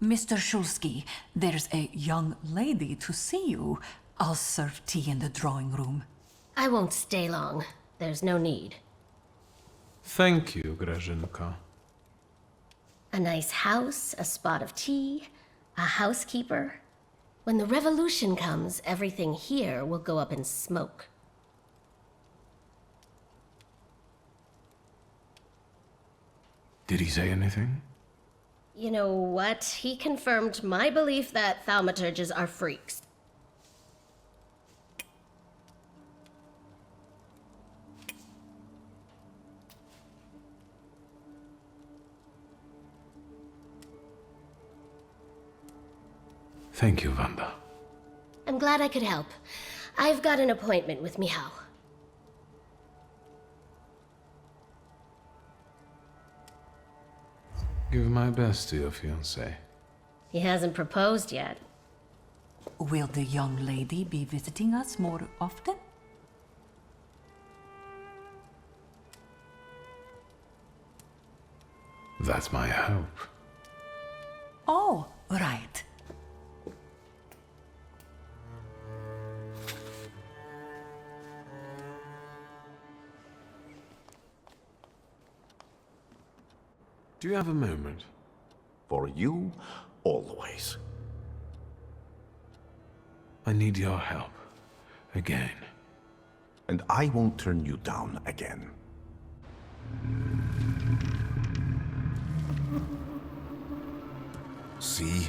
Mr. Szulski, there's a young lady to see you. I'll serve tea in the drawing room. I won't stay long. There's no need. Thank you, Grażynka. A nice house, a spot of tea, a housekeeper. When the revolution comes, everything here will go up in smoke. Did he say anything? You know what? He confirmed my belief that thaumaturges are freaks. Thank you, Wanda. I'm glad I could help. I've got an appointment with Michał. Give my best to your fiancé. He hasn't proposed yet. Will the young lady be visiting us more often? That's my hope. Oh, right. Do you have a moment? For you, always. I need your help. Again. And I won't turn you down again. See?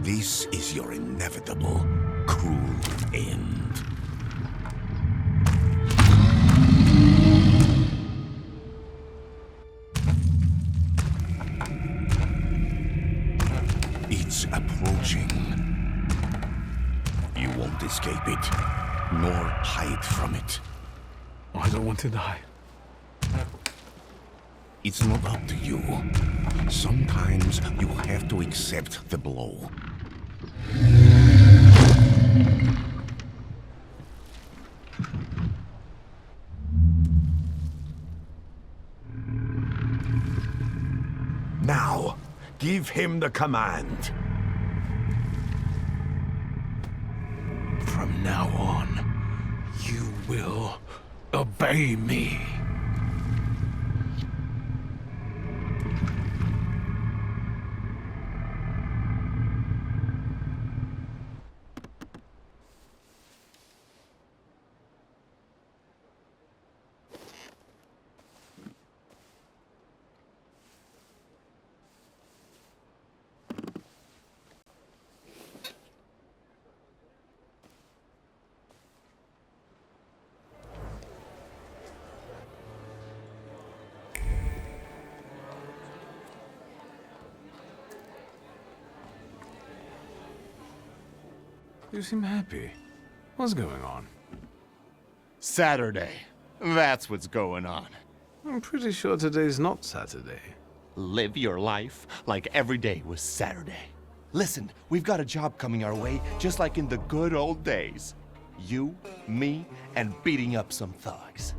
This is your inevitable, cruel end. It's approaching. You won't escape it, nor hide from it. I don't want to die. It's not up to you. Sometimes you have to accept the blow. Now, give him the command. From now on, you will obey me. You seem happy. What's going on? Saturday. That's what's going on. I'm pretty sure today's not Saturday. Live your life like every day was Saturday. Listen, we've got a job coming our way, just like in the good old days. You, me, and beating up some thugs.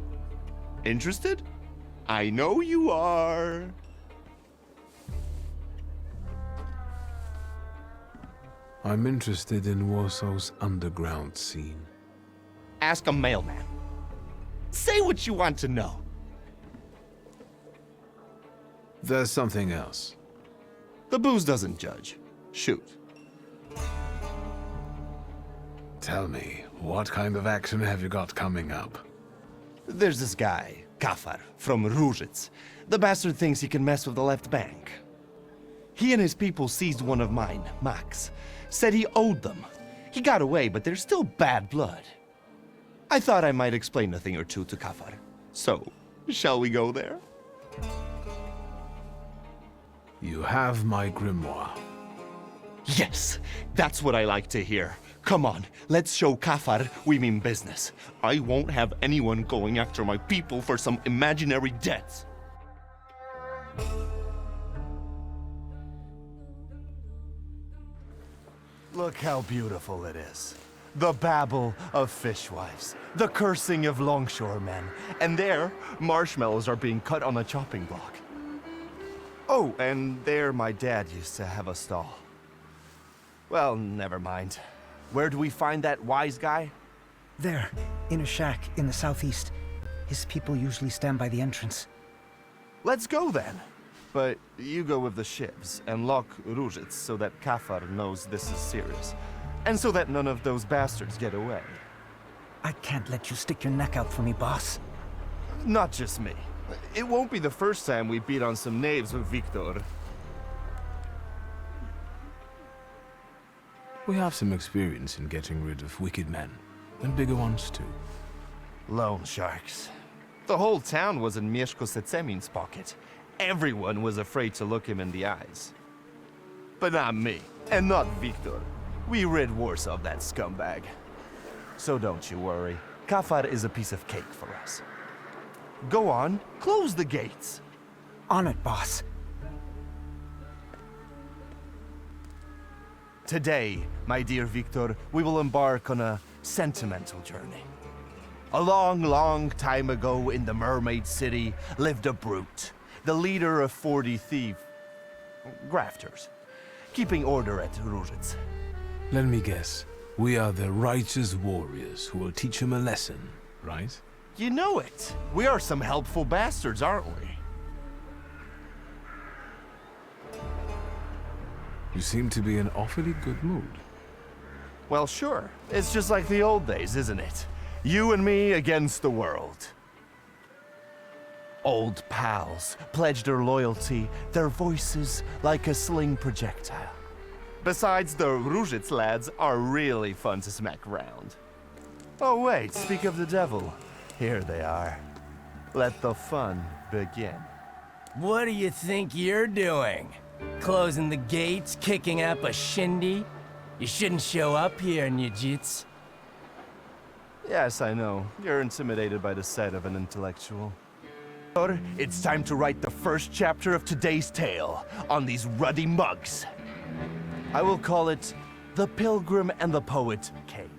Interested? I know you are. I'm interested in Warsaw's underground scene. Ask a mailman. Say what you want to know. There's something else. The booze doesn't judge. Shoot. Tell me, what kind of action have you got coming up? There's this guy, Kafar, from Różyc. The bastard thinks he can mess with the left bank. He and his people seized one of mine, Max. Said he owed them. He got away, but there's still bad blood. I thought I might explain a thing or two to Kafar. So, shall we go there? You have my grimoire. Yes, that's what I like to hear. Come on, let's show Kafar we mean business. I won't have anyone going after my people for some imaginary debts. Look how beautiful it is. The babble of fishwives, the cursing of longshoremen, and there, marshmallows are being cut on a chopping block. Oh, and there my dad used to have a stall. Well, never mind. Where do we find that wise guy? There, in a shack in the southeast. His people usually stand by the entrance. Let's go then. But you go with the shivs and lock Różic so that Kafar knows this is serious. And so that none of those bastards get away. I can't let you stick your neck out for me, boss. Not just me. It won't be the first time we beat on some knaves with Wiktor. We have some experience in getting rid of wicked men, and bigger ones too. Loan sharks. The whole town was in Mieszko Sesemin's pocket. Everyone was afraid to look him in the eyes. But not me, and not Wiktor. We rid Warsaw of that scumbag. So don't you worry. Kafar is a piece of cake for us. Go on, close the gates. On it, boss. Today, my dear Wiktor, we will embark on a sentimental journey. A long, long time ago in the Mermaid City lived a brute, the leader of 40 grafters, keeping order at Różic. Let me guess. We are the righteous warriors who will teach him a lesson, right? You know it. We are some helpful bastards, aren't we? You seem to be in awfully good mood. Well, sure. It's just like the old days, isn't it? You and me against the world. Old pals pledged their loyalty, their voices like a sling projectile. Besides, the Różic lads are really fun to smack around. Oh wait, speak of the devil. Here they are. Let the fun begin. What do you think you're doing? Closing the gates, kicking up a shindy? You shouldn't show up here, Nujits. Yes, I know. You're intimidated by the sight of an intellectual. It's time to write the first chapter of today's tale on these ruddy mugs. I will call it The Pilgrim and the Poet Cave.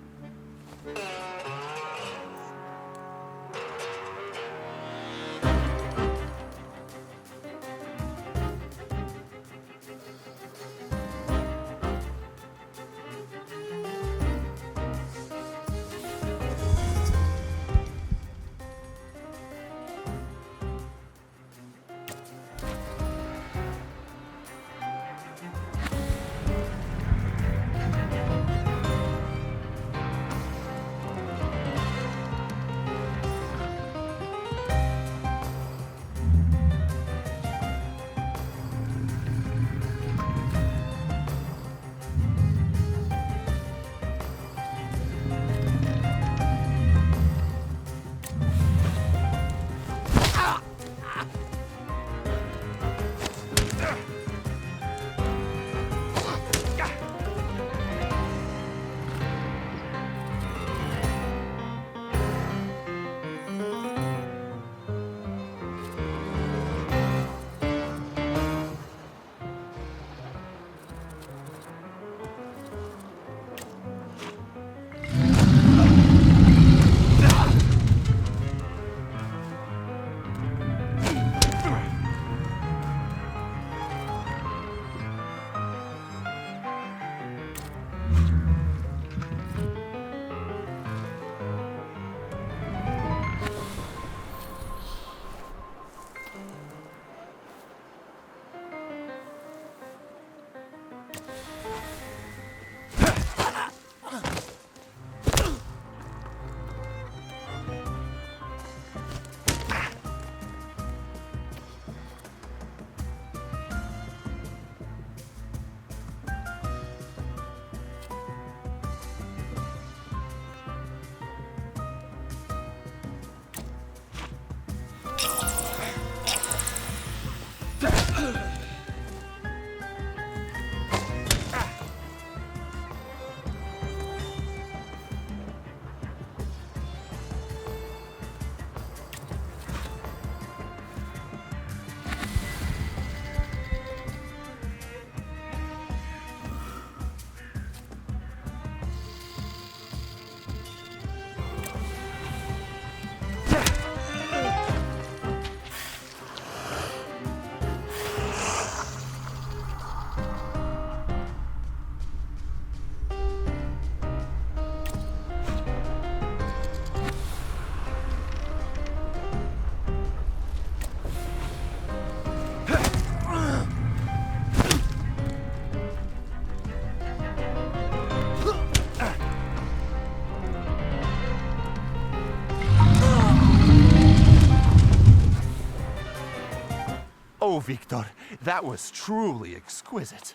Oh, Wiktor, that was truly exquisite.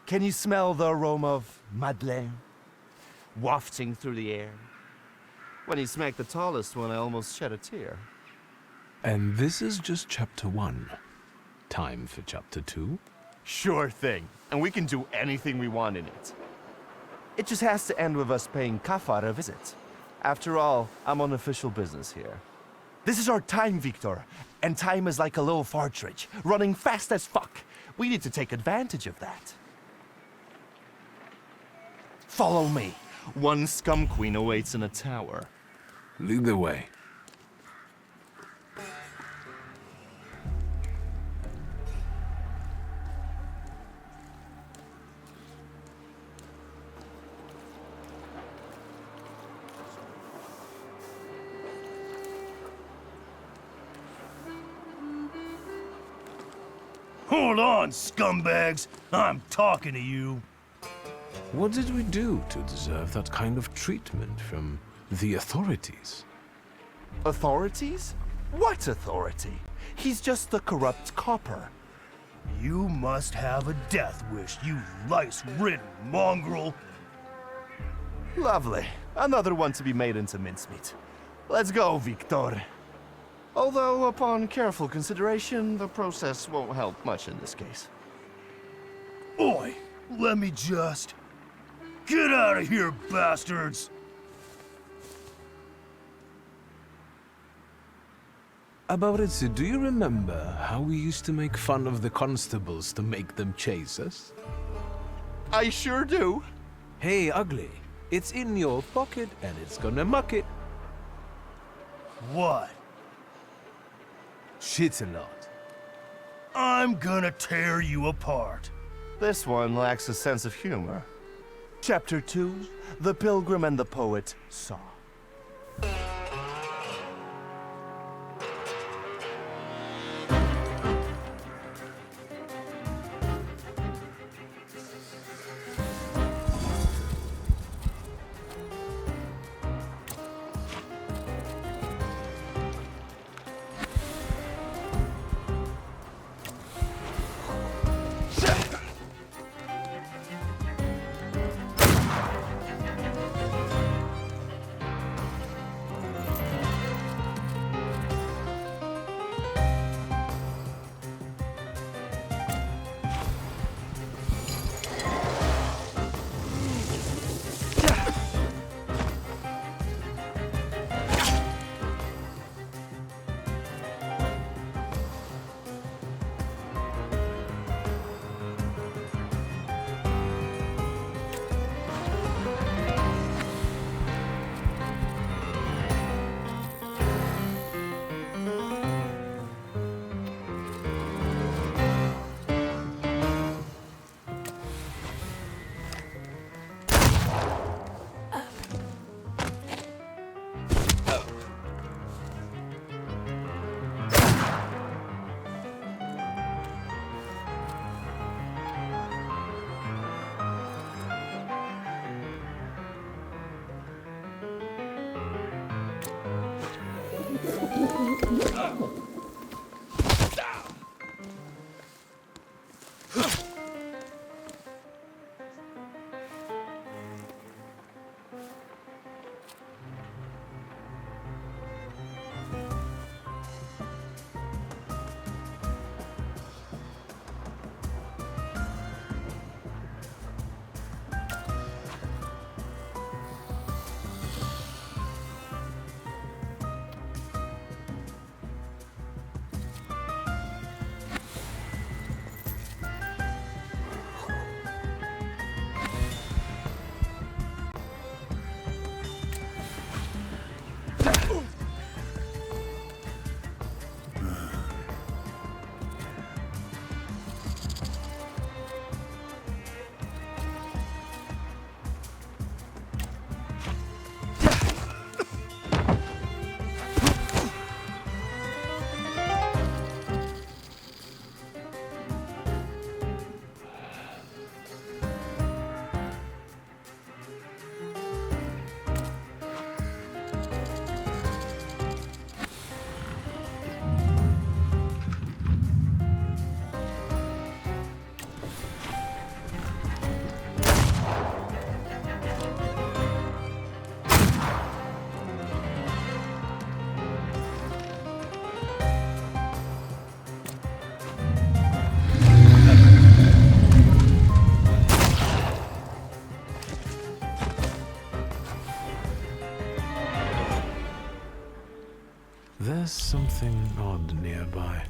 Can you smell the aroma of Madeleine wafting through the air? When he smacked the tallest one, I almost shed a tear. And this is just chapter 1. Time for chapter 2? Sure thing, and we can do anything we want in it. It just has to end with us paying Kafar a visit. After all, I'm on official business here. This is our time, Wiktor, and time is like a little partridge, running fast as fuck. We need to take advantage of that. Follow me. One scum queen awaits in a tower. Lead the way. Hold on, scumbags. I'm talking to you. What did we do to deserve that kind of treatment from the authorities? Authorities? What authority? He's just a corrupt copper. You must have a death wish, you lice-ridden mongrel. Lovely. Another one to be made into mincemeat. Let's go, Wiktor. Although, upon careful consideration, the process won't help much in this case. Oi, let me just... Get out of here, bastards! Abaritsu, do you remember how we used to make fun of the constables to make them chase us? I sure do. Hey, ugly, it's in your pocket and it's gonna muck it. What? Shit a lot. I'm gonna tear you apart. This one lacks a sense of humor. Chapter 2, The Pilgrim and the Poet Saw. There's something odd nearby.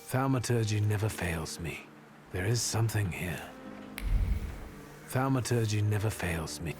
Thaumaturge never fails me. There is something here. Thaumaturge never fails me.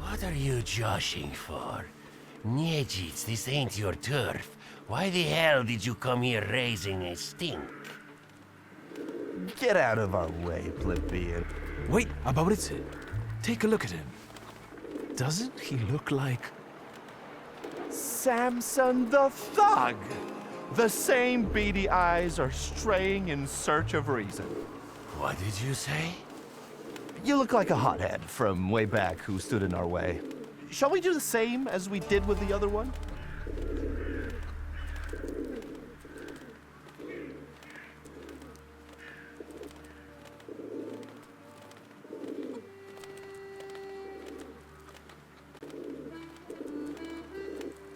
What are you joshing for? Niedzic, this ain't your turf. Why the hell did you come here raising a stink? Get out of our way, plebeian. Wait, Abaurice. Take a look at him. Doesn't he look like... Samson the Thug! The same beady eyes are straying in search of reason. What did you say? You look like a hothead from way back who stood in our way. Shall we do the same as we did with the other one?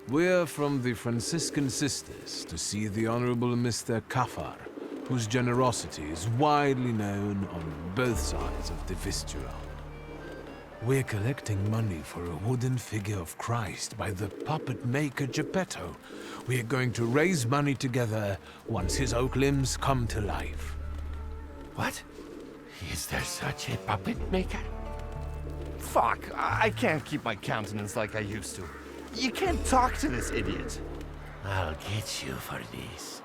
We're from the Franciscan Sisters to see the Honorable Mr. Kafar, whose generosity is widely known on both sides of the Vistula. We're collecting money for a wooden figure of Christ by the puppet maker Geppetto. We're going to raise money together once his oak limbs come to life. What? Is there such a puppet maker? Fuck, I can't keep my countenance like I used to. You can't talk to this idiot. I'll get you for this.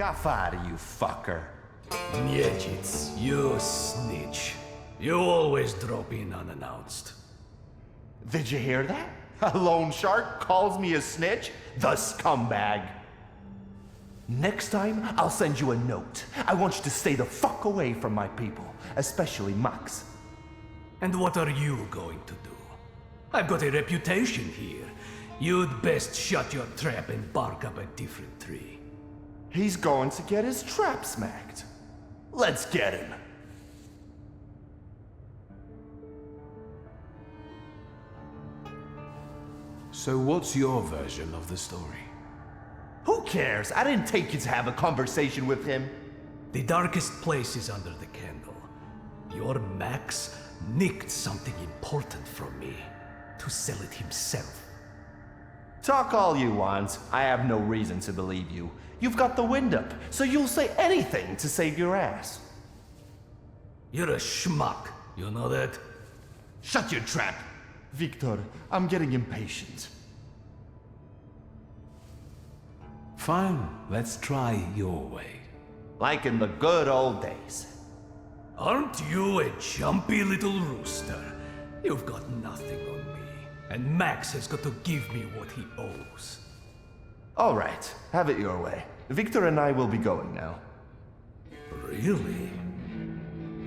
Kafar, you fucker. Niedzic, you snitch. You always drop in unannounced. Did you hear that? A loan shark calls me a snitch? The scumbag. Next time, I'll send you a note. I want you to stay the fuck away from my people, especially Max. And what are you going to do? I've got a reputation here. You'd best shut your trap and bark up a different tree. He's going to get his trap smacked. Let's get him. So what's your version of the story? Who cares? I didn't take you to have a conversation with him. The darkest place is under the candle. Your Max nicked something important from me to sell it himself. Talk all you want. I have no reason to believe you. You've got the wind up, so you'll say anything to save your ass. You're a schmuck, you know that? Shut your trap! Wiktor, I'm getting impatient. Fine, let's try your way. Like in the good old days. Aren't you a jumpy little rooster? You've got nothing on me, and Max has got to give me what he owes. All right, have it your way. Wiktor and I will be going now. Really?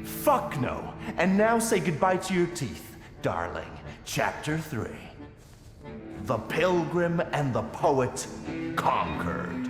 Fuck no! And now say goodbye to your teeth, darling. Chapter 3. The Pilgrim and the Poet conquered.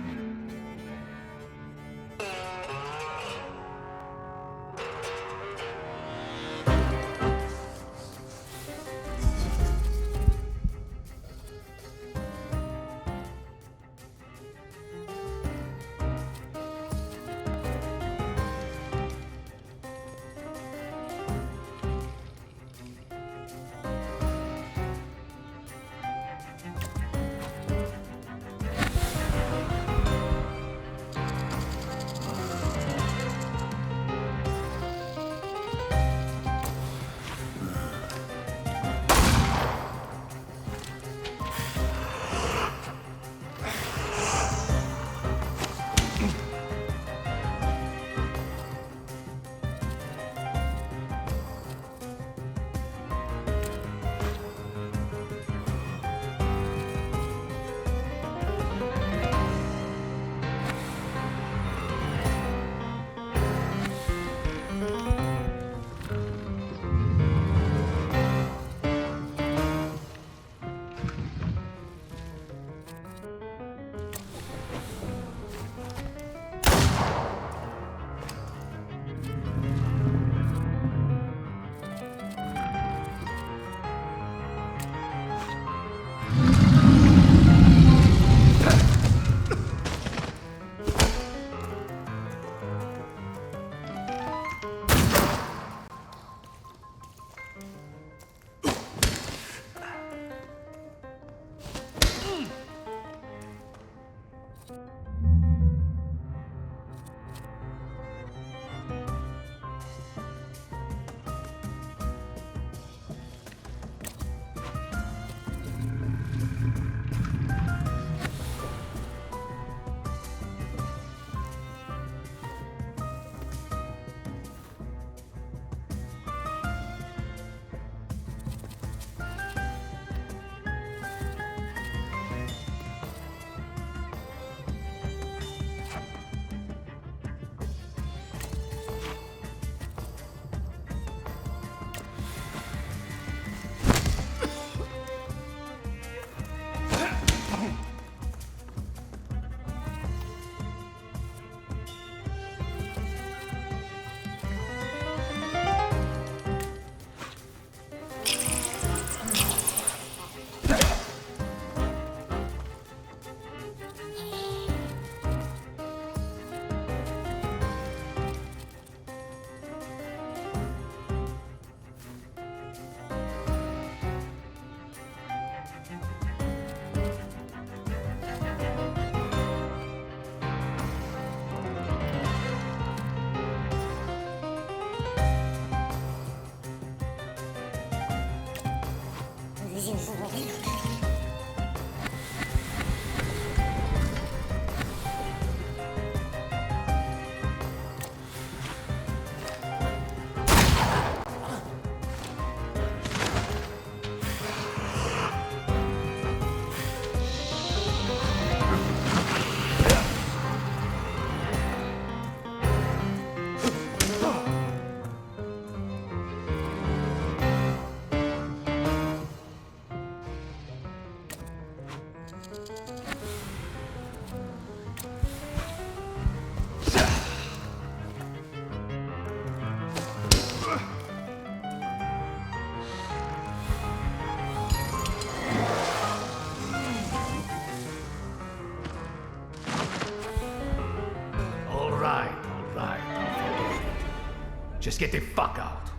Just get the fuck out.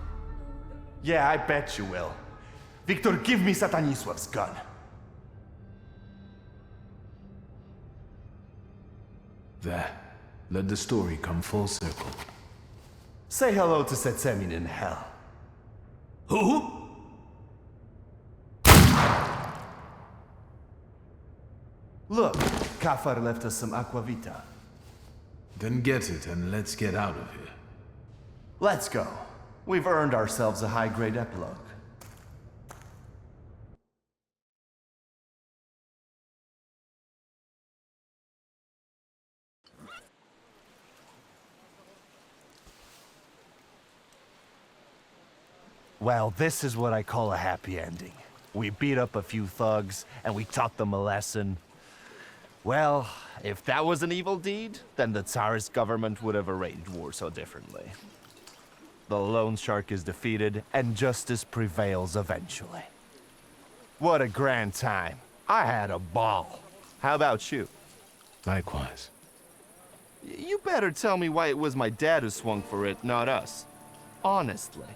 Yeah, I bet you will. Wiktor, give me Satanisław's gun. There. Let the story come full circle. Say hello to Setsemin in hell. Who? Look, Kafar left us some aquavita. Then get it and let's get out of here. Let's go. We've earned ourselves a high-grade epilogue. Well, this is what I call a happy ending. We beat up a few thugs, and we taught them a lesson. Well, if that was an evil deed, then the Tsarist government would have arranged Warsaw differently. The loan shark is defeated, and justice prevails eventually. What a grand time. I had a ball. How about you? Likewise. You better tell me why it was my dad who swung for it, not us. Honestly.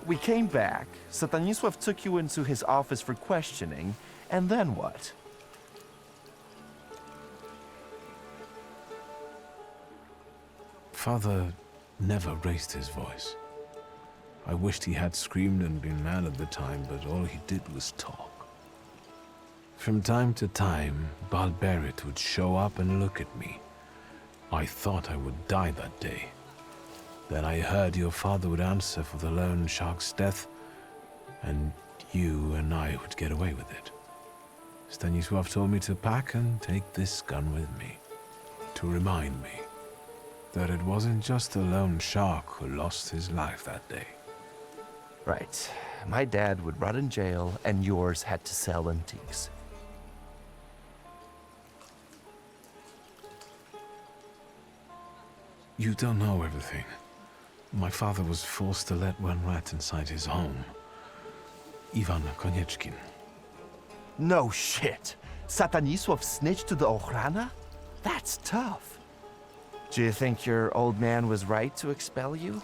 We came back, Satanisław took you into his office for questioning, and then what? Father never raised his voice. I wished he had screamed and been mad at the time, but all he did was talk. From time to time, Balberit would show up and look at me. I thought I would die that day. Then I heard your father would answer for the loan shark's death, and you and I would get away with it. Stanisław told me to pack and take this gun with me, to remind me that it wasn't just a lone shark who lost his life that day. Right. My dad would rot in jail, and yours had to sell antiques. You don't know everything. My father was forced to let one rat inside his home. Ivan Konieczkin. No shit. Satanisław snitched to the Ochrana? That's tough. Do you think your old man was right to expel you?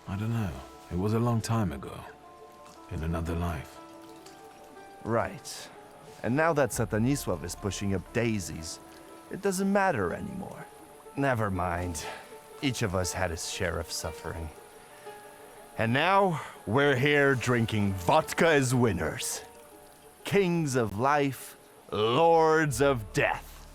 I don't know. It was a long time ago. In another life. Right. And now that Satanisław is pushing up daisies, it doesn't matter anymore. Never mind. Each of us had his share of suffering. And now, we're here drinking vodka as winners. Kings of life, lords of death.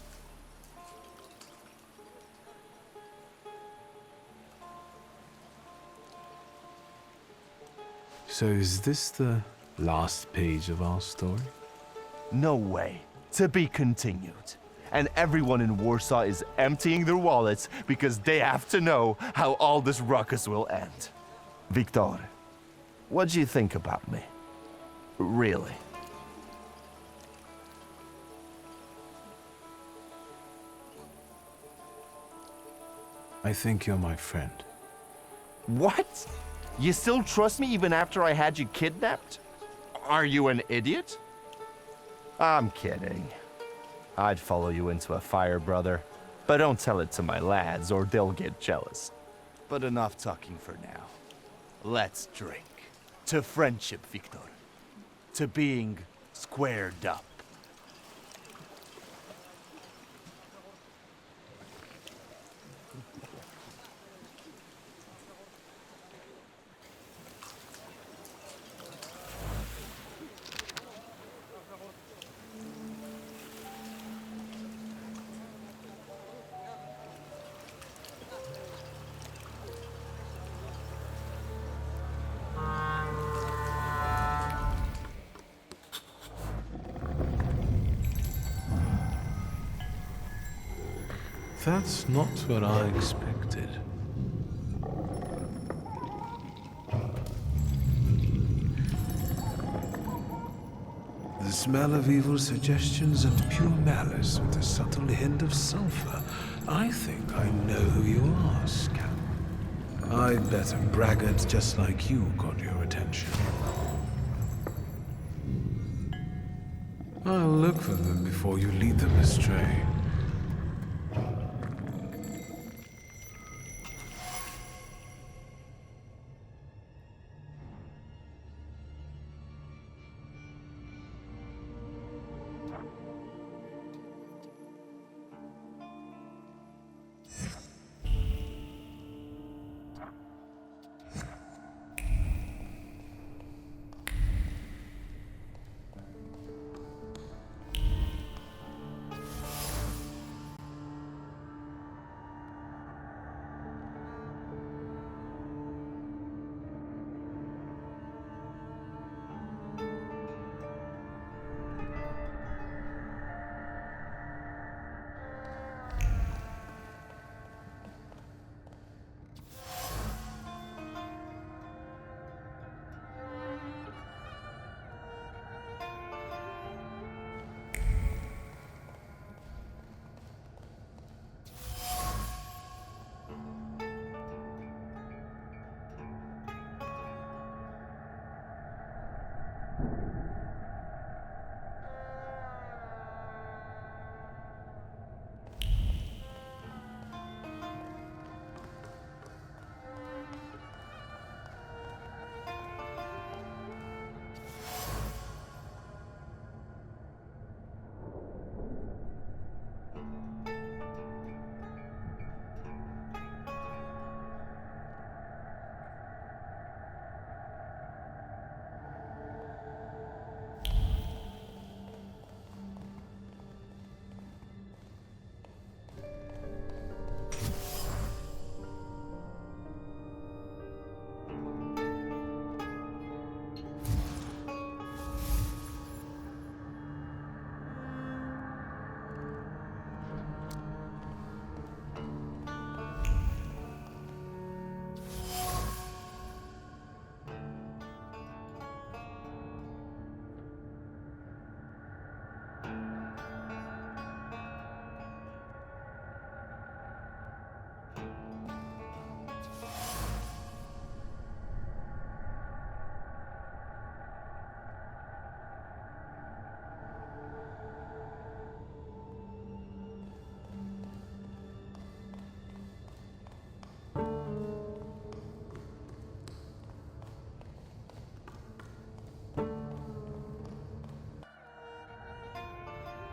So is this the last page of our story? No way. To be continued. And everyone in Warsaw is emptying their wallets because they have to know how all this ruckus will end. Wiktor, what do you think about me? Really? I think you're my friend. What? You still trust me even after I had you kidnapped? Are you an idiot? I'm kidding. I'd follow you into a fire, brother. But don't tell it to my lads or they'll get jealous. But enough talking for now. Let's drink. To friendship, Wiktor. To being squared up. That's not what I expected. The smell of evil suggestions and pure malice with a subtle hint of sulfur. I think I know who you are, Scamp. I bet a braggart just like you got your attention. I'll look for them before you lead them astray.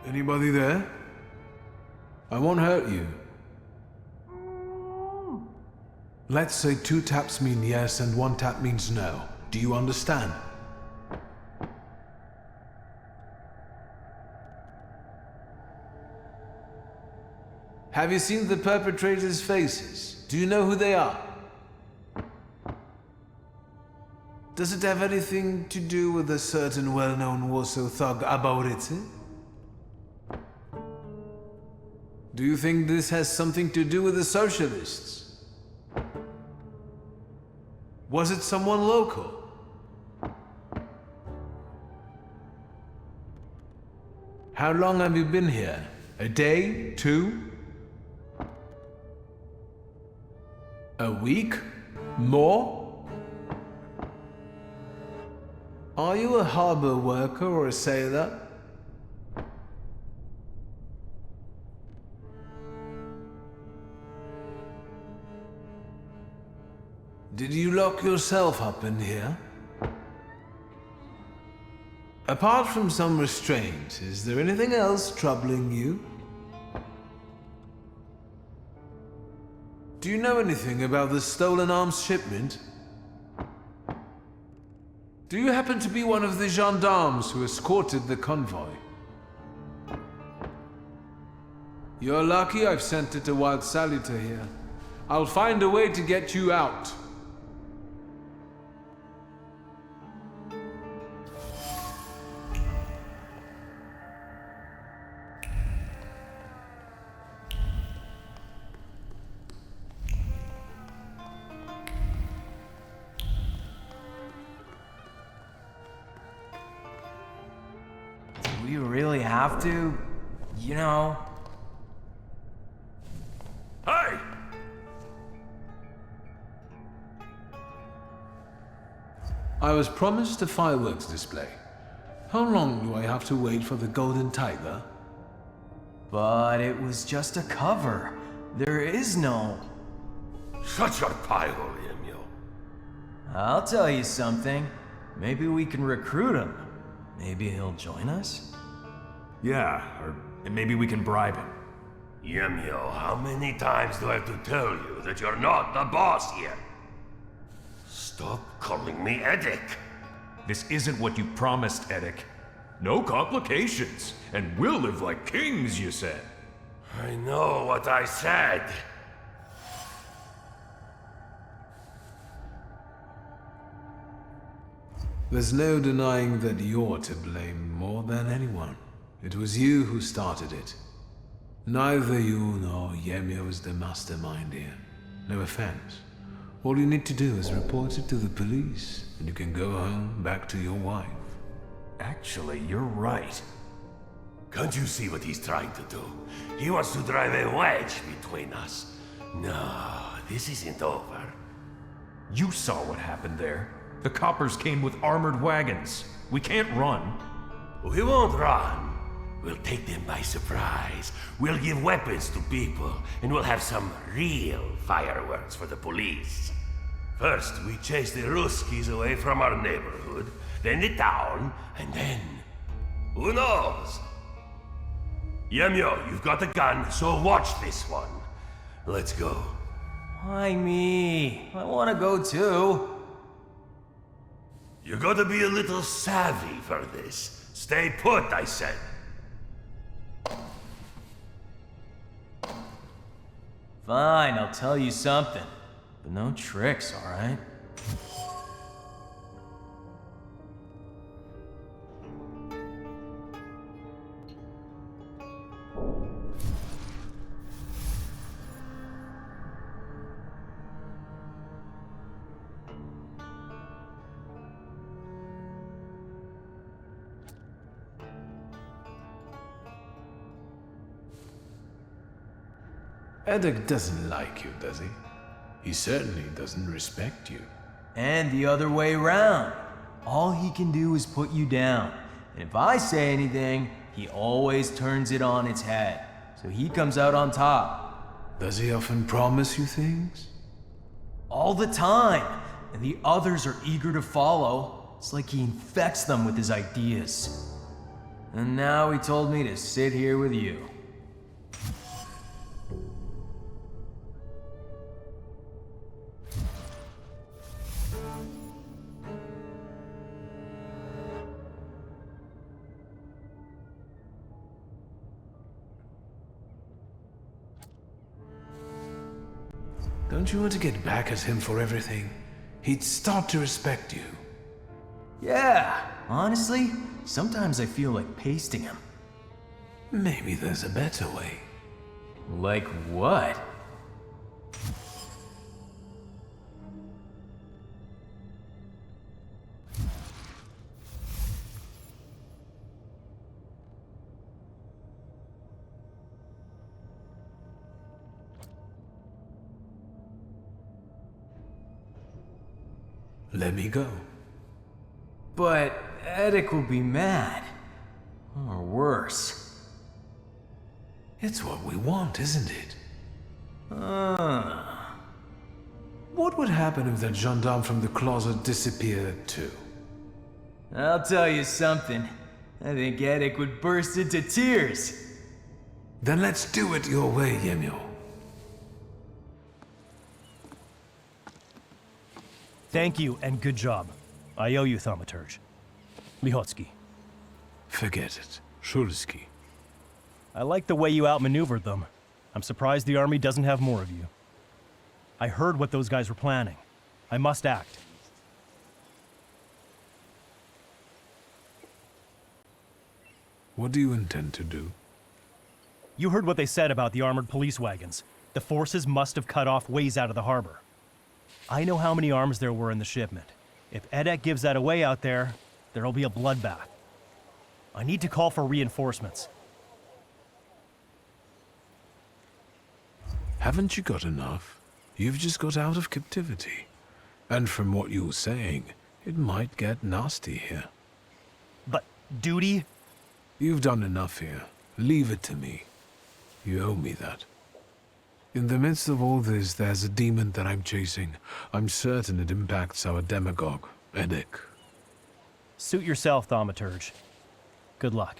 Anybody there? I won't hurt you. Let's say 2 taps mean yes and 1 tap means no. Do you understand? Have you seen the perpetrators' faces? Do you know who they are? Does it have anything to do with a certain well-known Warsaw thug, Abauricy? Do you think this has something to do with the socialists? Was it someone local? How long have you been here? A day? 2? A week? More? Are you a harbor worker or a sailor? Did you lock yourself up in here? Apart from some restraint, is there anything else troubling you? Do you know anything about the stolen arms shipment? Do you happen to be one of the gendarmes who escorted the convoy? You're lucky I've sent it a wild salutor here. I'll find a way to get you out. Do we really have to? You know? Hey! I was promised a fireworks display. How long do I have to wait for the Golden Tiger? But it was just a cover. There is no... Shut your pie hole, Emil. I'll tell you something. Maybe we can recruit him. Maybe he'll join us? Yeah, or maybe we can bribe him. Emil, how many times do I have to tell you that you're not the boss here? Stop calling me Eddick. This isn't what you promised, Eddick. No complications, and we'll live like kings, you said. I know what I said. There's no denying that you're to blame more than anyone. It was you who started it. Neither you nor Yemio is the mastermind here. No offense. All you need to do is report it to the police, and you can go home back to your wife. Actually, you're right. Can't you see what he's trying to do? He wants to drive a wedge between us. No, this isn't over. You saw what happened there. The coppers came with armored wagons. We can't run. We won't run. We'll take them by surprise. We'll give weapons to people, and we'll have some real fireworks for the police. First, we chase the Ruskies away from our neighborhood, then the town, and then... who knows? Yemio, you've got a gun, so watch this one. Let's go. Why me? I want to go too. You gotta be a little savvy for this. Stay put, I said. Fine, I'll tell you something. But no tricks, alright? Eddick doesn't like you, does he? He certainly doesn't respect you. And the other way round. All he can do is put you down. And if I say anything, he always turns it on its head. So he comes out on top. Does he often promise you things? All the time. And the others are eager to follow. It's like he infects them with his ideas. And now he told me to sit here with you. Don't you want to get back at him for everything? He'd start to respect you. Yeah, honestly, sometimes I feel like pasting him. Maybe there's a better way. Like what? Let me go. But Eddick will be mad. Or worse. It's what we want, isn't it? What would happen if that gendarme from the closet disappeared too? I'll tell you something. I think Eddick would burst into tears. Then let's do it your way, Yemio. Thank you, and good job. I owe you, Thaumaturge. Lihotsky. Forget it. Szulski. I like the way you outmaneuvered them. I'm surprised the army doesn't have more of you. I heard what those guys were planning. I must act. What do you intend to do? You heard what they said about the armored police wagons. The forces must have cut off ways out of the harbor. I know how many arms there were in the shipment. If Eddick gives that away out there, there'll be a bloodbath. I need to call for reinforcements. Haven't you got enough? You've just got out of captivity. And from what you're saying, it might get nasty here. But Duty? You've done enough here. Leave it to me. You owe me that. In the midst of all this, there's a demon that I'm chasing. I'm certain it impacts our demagogue, Eddic. Suit yourself, Thaumaturge. Good luck.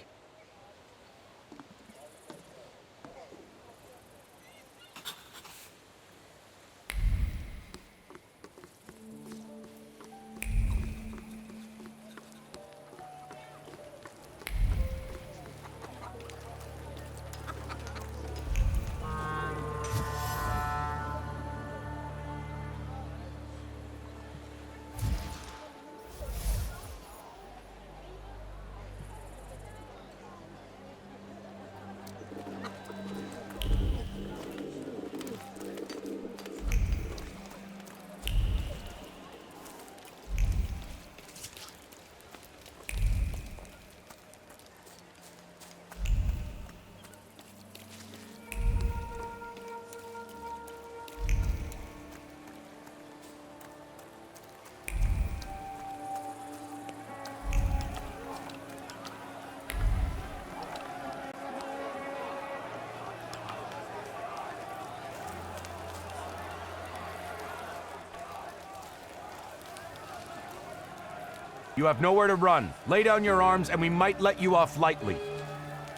You have nowhere to run. Lay down your arms and we might let you off lightly.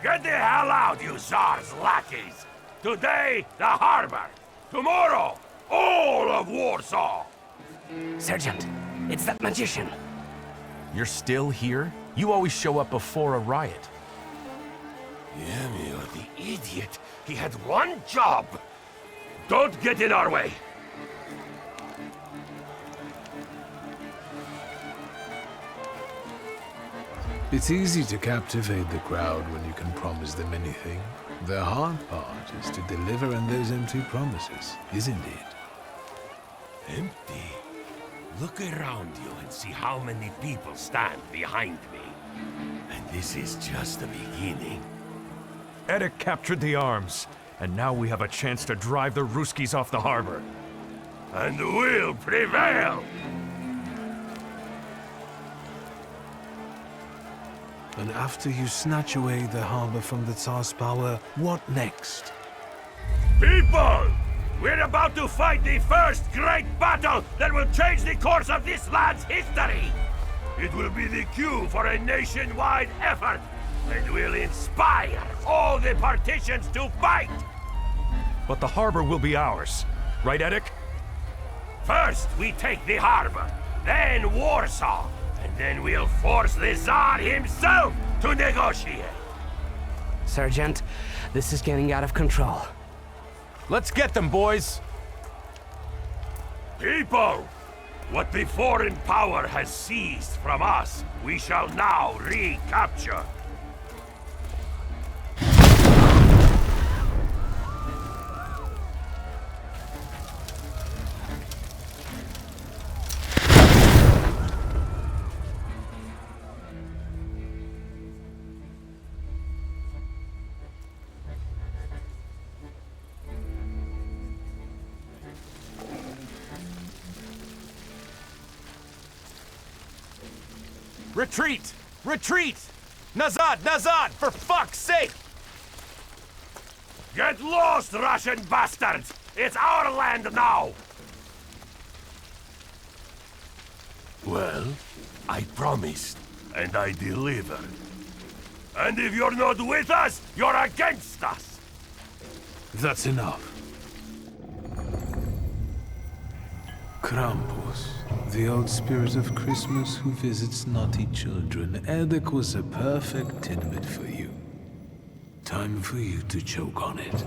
Get the hell out, you Tsar's lackeys! Today, the harbor! Tomorrow, all of Warsaw! Sergeant, it's that magician. You're still here? You always show up before a riot. Yemio, the idiot! He had one job! Don't get in our way! It's easy to captivate the crowd when you can promise them anything. The hard part is to deliver on those empty promises, isn't it? Empty? Look around you and see how many people stand behind me. And this is just the beginning. Eddic captured the arms, and now we have a chance to drive the Ruskies off the harbor. And we'll prevail! And after you snatch away the harbor from the Tsar's power, what next? People! We're about to fight the first great battle that will change the course of this land's history! It will be the cue for a nationwide effort, and will inspire all the partitions to fight! But the harbor will be ours. Right, Eddic? First, we take the harbor, then Warsaw, and then we'll force the Tsar himself to negotiate. Sergeant, this is getting out of control. Let's get them, boys! People! What the foreign power has seized from us, we shall now recapture. Retreat! Retreat! Nazad! Nazad! For fuck's sake! Get lost, Russian bastards! It's our land now! Well, I promised, and I delivered. And if you're not with us, you're against us! That's enough. Krampus, the old spirit of Christmas who visits naughty children. Eddic was a perfect tidbit for you. Time for you to choke on it.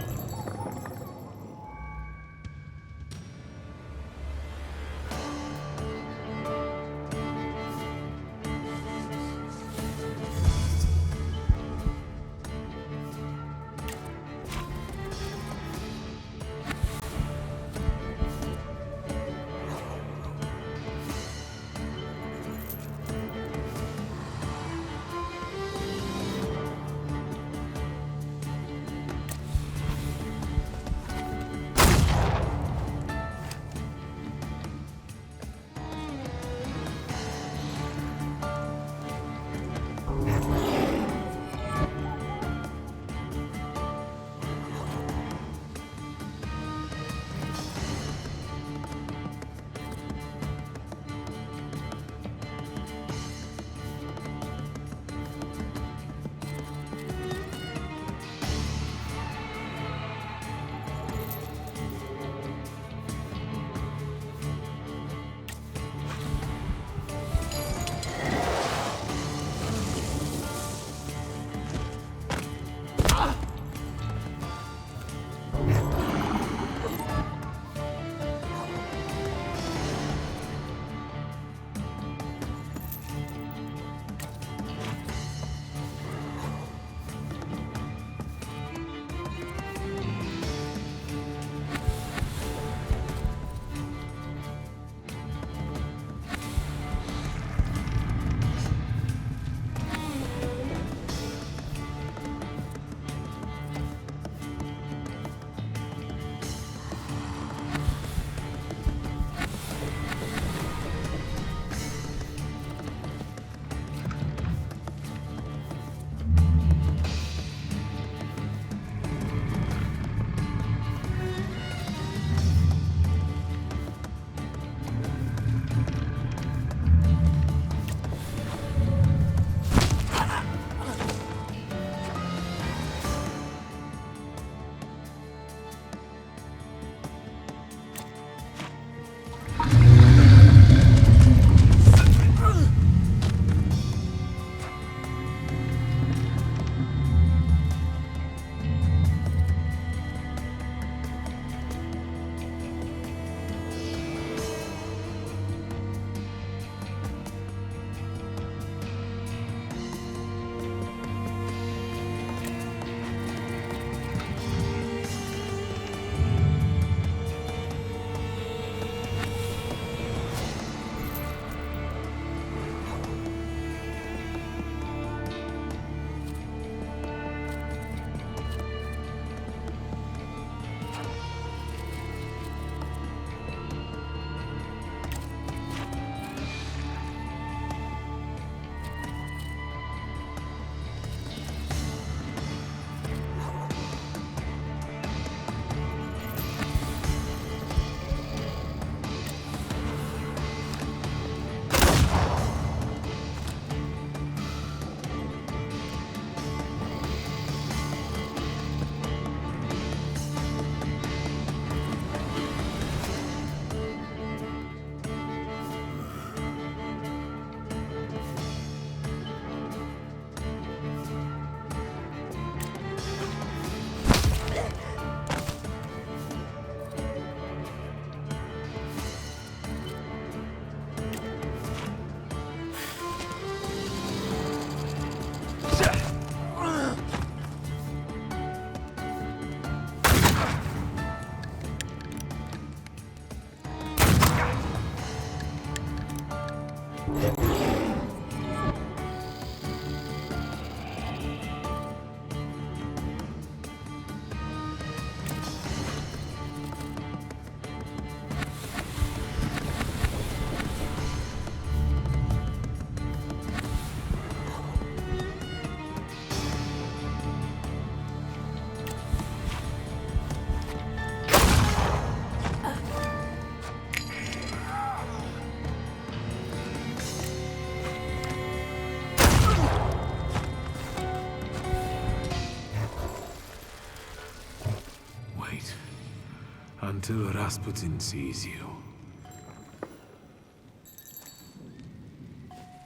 until Rasputin sees you.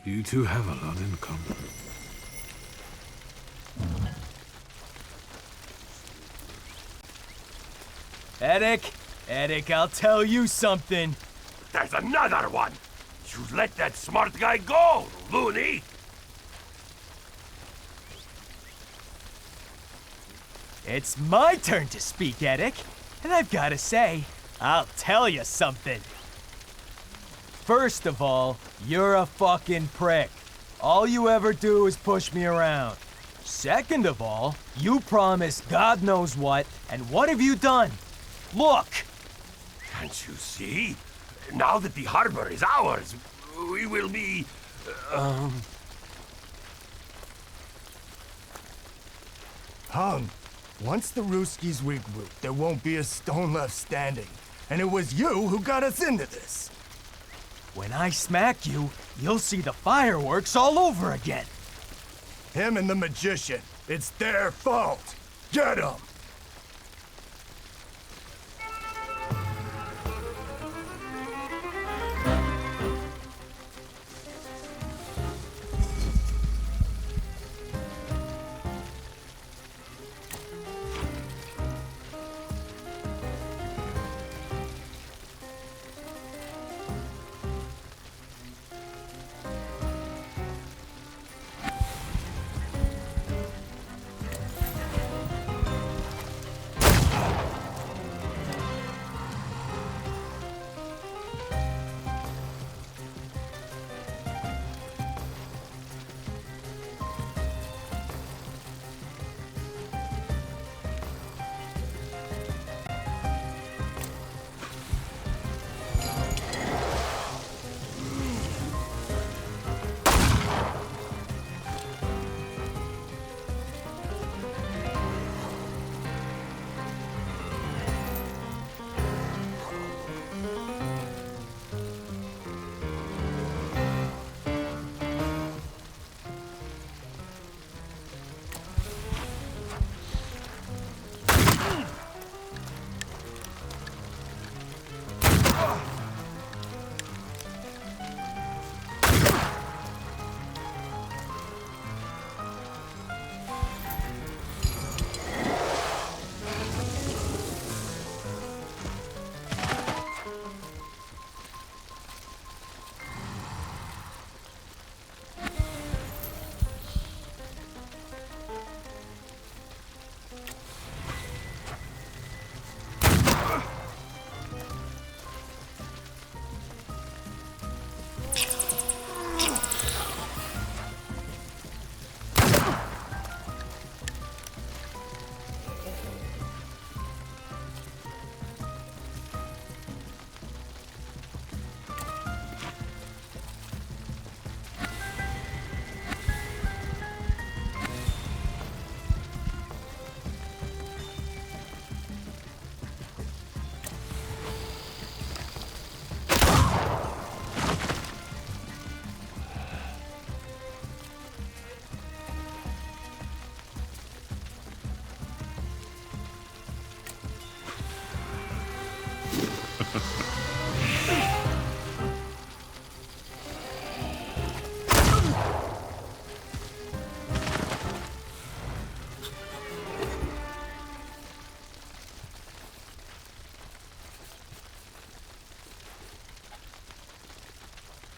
You two have a lot in common. Eddic, I'll tell you something. There's another one! You let that smart guy go, loony! It's my turn to speak, Eddic. And I've gotta say, I'll tell you something. First of all, you're a fucking prick. All you ever do is push me around. Second of all, you promised God knows what, and what have you done? Look! Can't you see? Now that the harbor is ours, we will be... Hung. Once the Ruskies regroup, there won't be a stone left standing. And it was you who got us into this. When I smack you, you'll see the fireworks all over again. Him and the magician. It's their fault. Get 'em!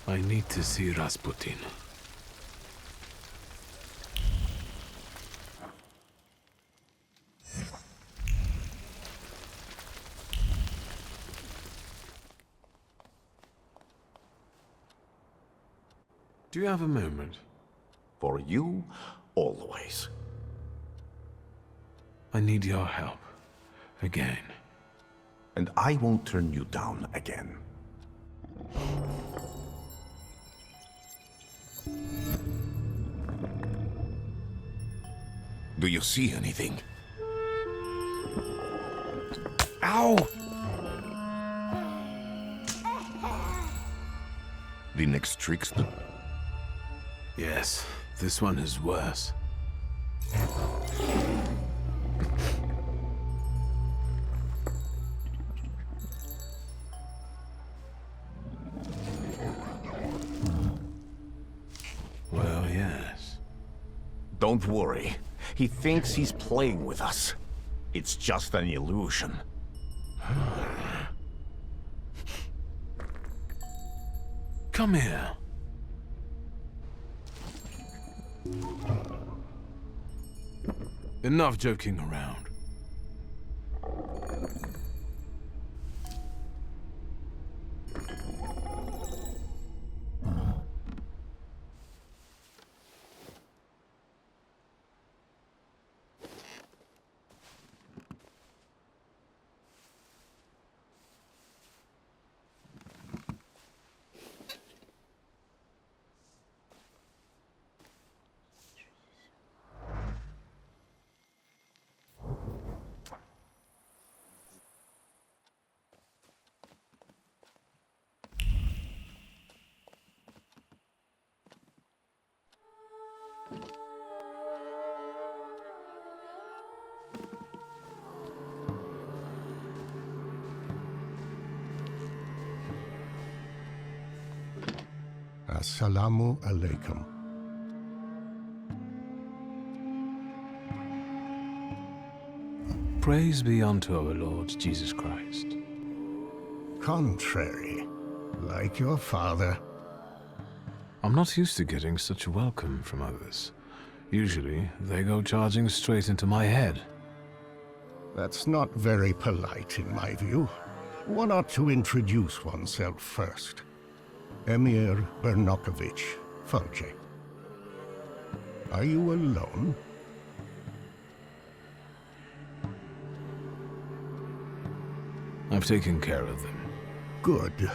I need to see Rasputin. Do you have a moment? For you, always. I need your help. Again. And I won't turn you down again. Do you see anything? Ow! The next trickster? Yes, this one is worse. Don't worry. He thinks he's playing with us. It's just an illusion. Come here. Enough joking around. Assalamu alaikum. Praise be unto our Lord Jesus Christ. Contrary, like your father. I'm not used to getting such a welcome from others. Usually, they go charging straight into my head. That's not very polite in my view. One ought to introduce oneself first. Emir Bernakovich, Folje. Are you alone? I've taken care of them. Good.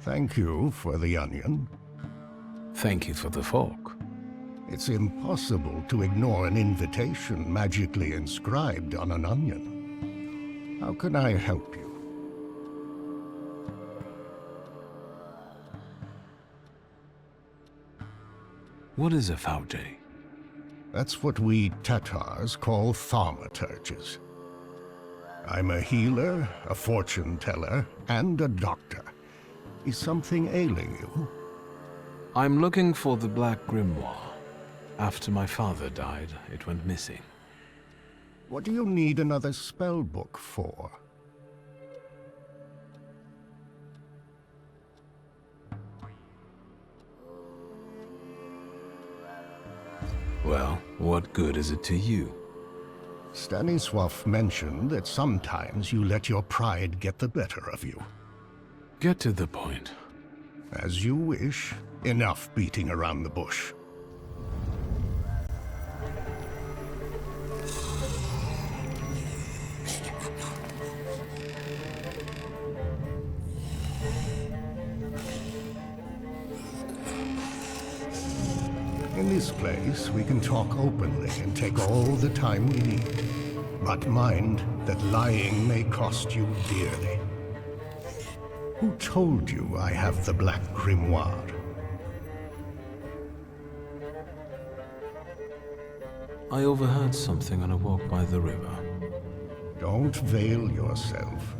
Thank you for the onion. Thank you for the fork. It's impossible to ignore an invitation magically inscribed on an onion. How can I help you? What is a Folje? That's what we Tatars call thaumaturges. I'm a healer, a fortune teller, and a doctor. Is something ailing you? I'm looking for the Black Grimoire. After my father died, it went missing. What do you need another spell book for? Well, what good is it to you? Stanisław mentioned that sometimes you let your pride get the better of you. Get to the point. As you wish. Enough beating around the bush. In this place, we can talk openly and take all the time we need. But mind that lying may cost you dearly. Who told you I have the Black Grimoire? I overheard something on a walk by the river. Don't veil yourself.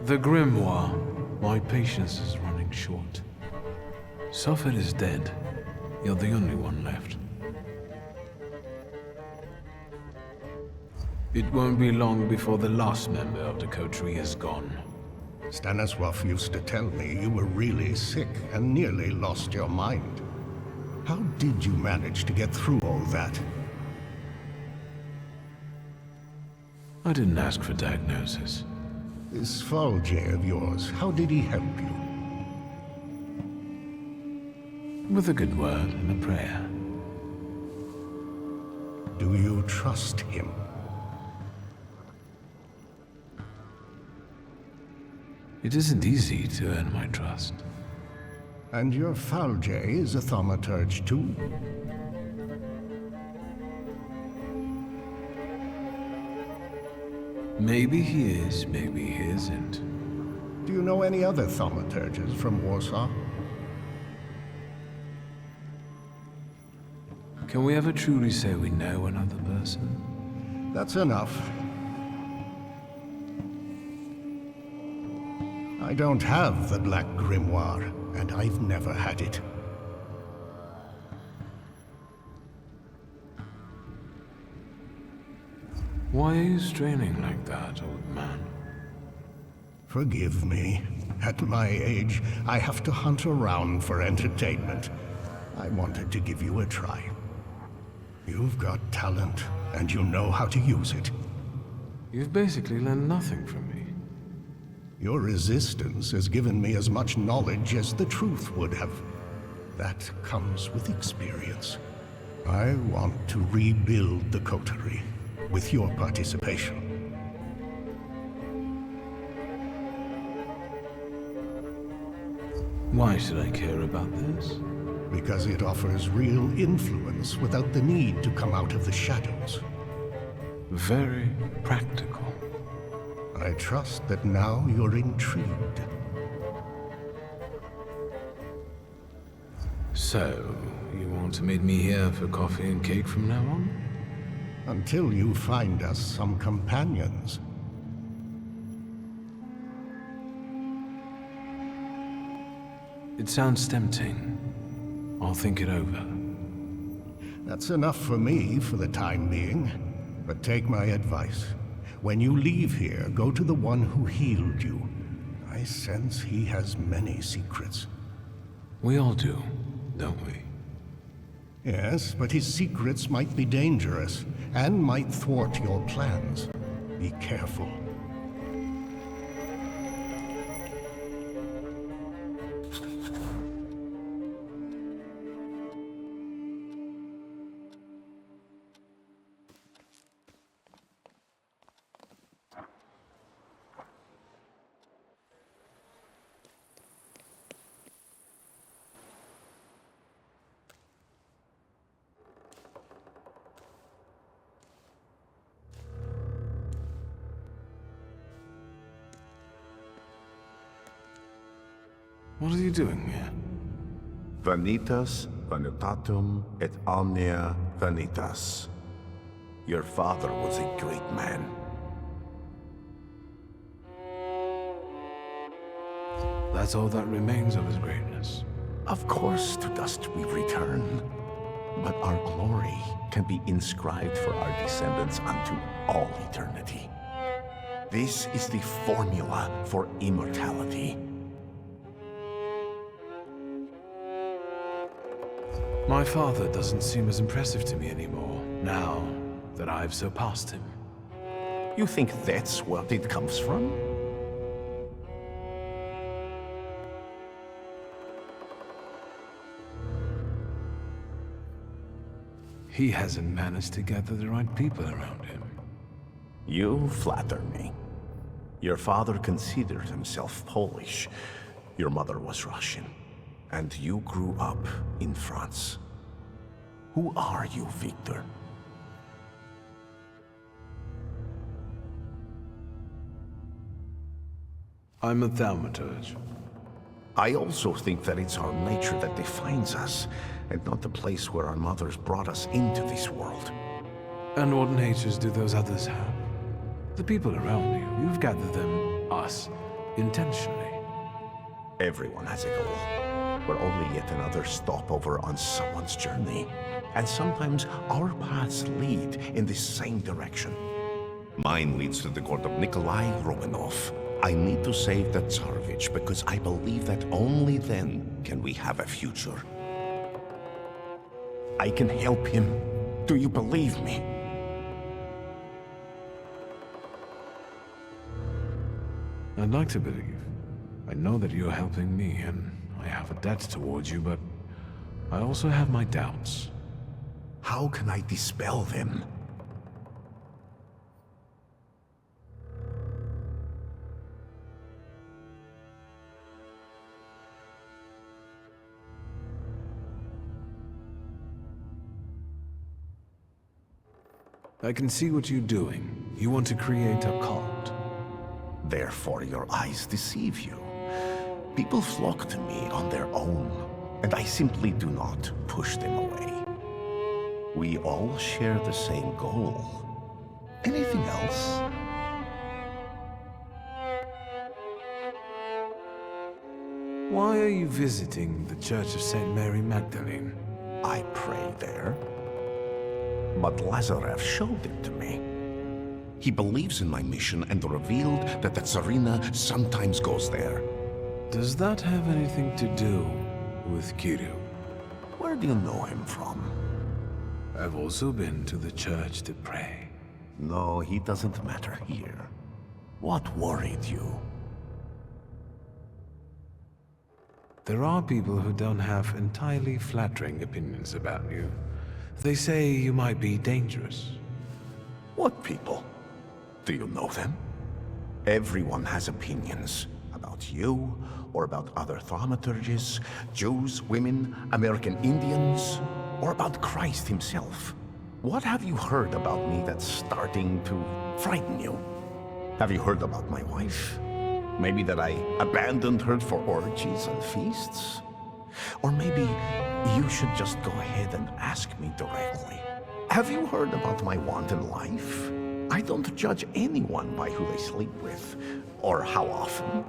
The Grimoire. My patience is running short. Suffolk is dead. You're the only one left. It won't be long before the last member of the coterie is gone. Stanisław used to tell me you were really sick and nearly lost your mind. How did you manage to get through all that? I didn't ask for diagnosis. This Folje of yours, how did he help you? With a good word and a prayer. Do you trust him? It isn't easy to earn my trust. And your Folje is a thaumaturge too? Maybe he is, maybe he isn't. Do you know any other thaumaturges from Warsaw? Can we ever truly say we know another person? That's enough. I don't have the Black Grimoire, and I've never had it. Why are you straining like that, old man? Forgive me. At my age, I have to hunt around for entertainment. I wanted to give you a try. You've got talent, and you know how to use it. You've basically learned nothing from me. Your resistance has given me as much knowledge as the truth would have. That comes with experience. I want to rebuild the coterie, with your participation. Why should I care about this? Because it offers real influence without the need to come out of the shadows. Very practical. I trust that now you're intrigued. So, you want to meet me here for coffee and cake from now on? Until you find us some companions. It sounds tempting. I'll think it over. That's enough for me for the time being. But take my advice. When you leave here, go to the one who healed you. I sense he has many secrets. We all do, don't we? Yes, but his secrets might be dangerous, and might thwart your plans. Be careful. What are you doing here? Vanitas, vanitatum, et omnia vanitas. Your father was a great man. That's all that remains of his greatness. Of course, to dust we return. But our glory can be inscribed for our descendants unto all eternity. This is the formula for immortality. My father doesn't seem as impressive to me anymore, now that I've surpassed him. You think that's where it comes from? He hasn't managed to gather the right people around him. You flatter me. Your father considered himself Polish. Your mother was Russian. And you grew up in France. Who are you, Wiktor? I'm a Thaumaturge. I also think that it's our nature that defines us, and not the place where our mothers brought us into this world. And what natures do those others have? The people around you, you've gathered them, us, intentionally. Everyone has a goal. We're only yet another stopover on someone's journey. And sometimes our paths lead in the same direction. Mine leads to the court of Nikolai Romanov. I need to save the Tsarevich because I believe that only then can we have a future. I can help him. Do you believe me? I'd like to believe. I know that you're helping me, and I have a debt towards you, but I also have my doubts. How can I dispel them? I can see what you're doing. You want to create a cult. Therefore your eyes deceive you. People flock to me on their own, and I simply do not push them away. We all share the same goal. Anything else? Why are you visiting the Church of St. Mary Magdalene? I pray there. But Lazarev showed it to me. He believes in my mission and revealed that the Tsarina sometimes goes there. Does that have anything to do with Kirill? Where do you know him from? I've also been to the church to pray. No, he doesn't matter here. What worried you? There are people who don't have entirely flattering opinions about you. They say you might be dangerous. What people? Do you know them? Everyone has opinions about you, or about other thaumaturges, Jews, women, American Indians, or about Christ himself. What have you heard about me that's starting to frighten you? Have you heard about my wife? Maybe that I abandoned her for orgies and feasts? Or maybe you should just go ahead and ask me directly. Have you heard about my wanton life? I don't judge anyone by who they sleep with, or how often.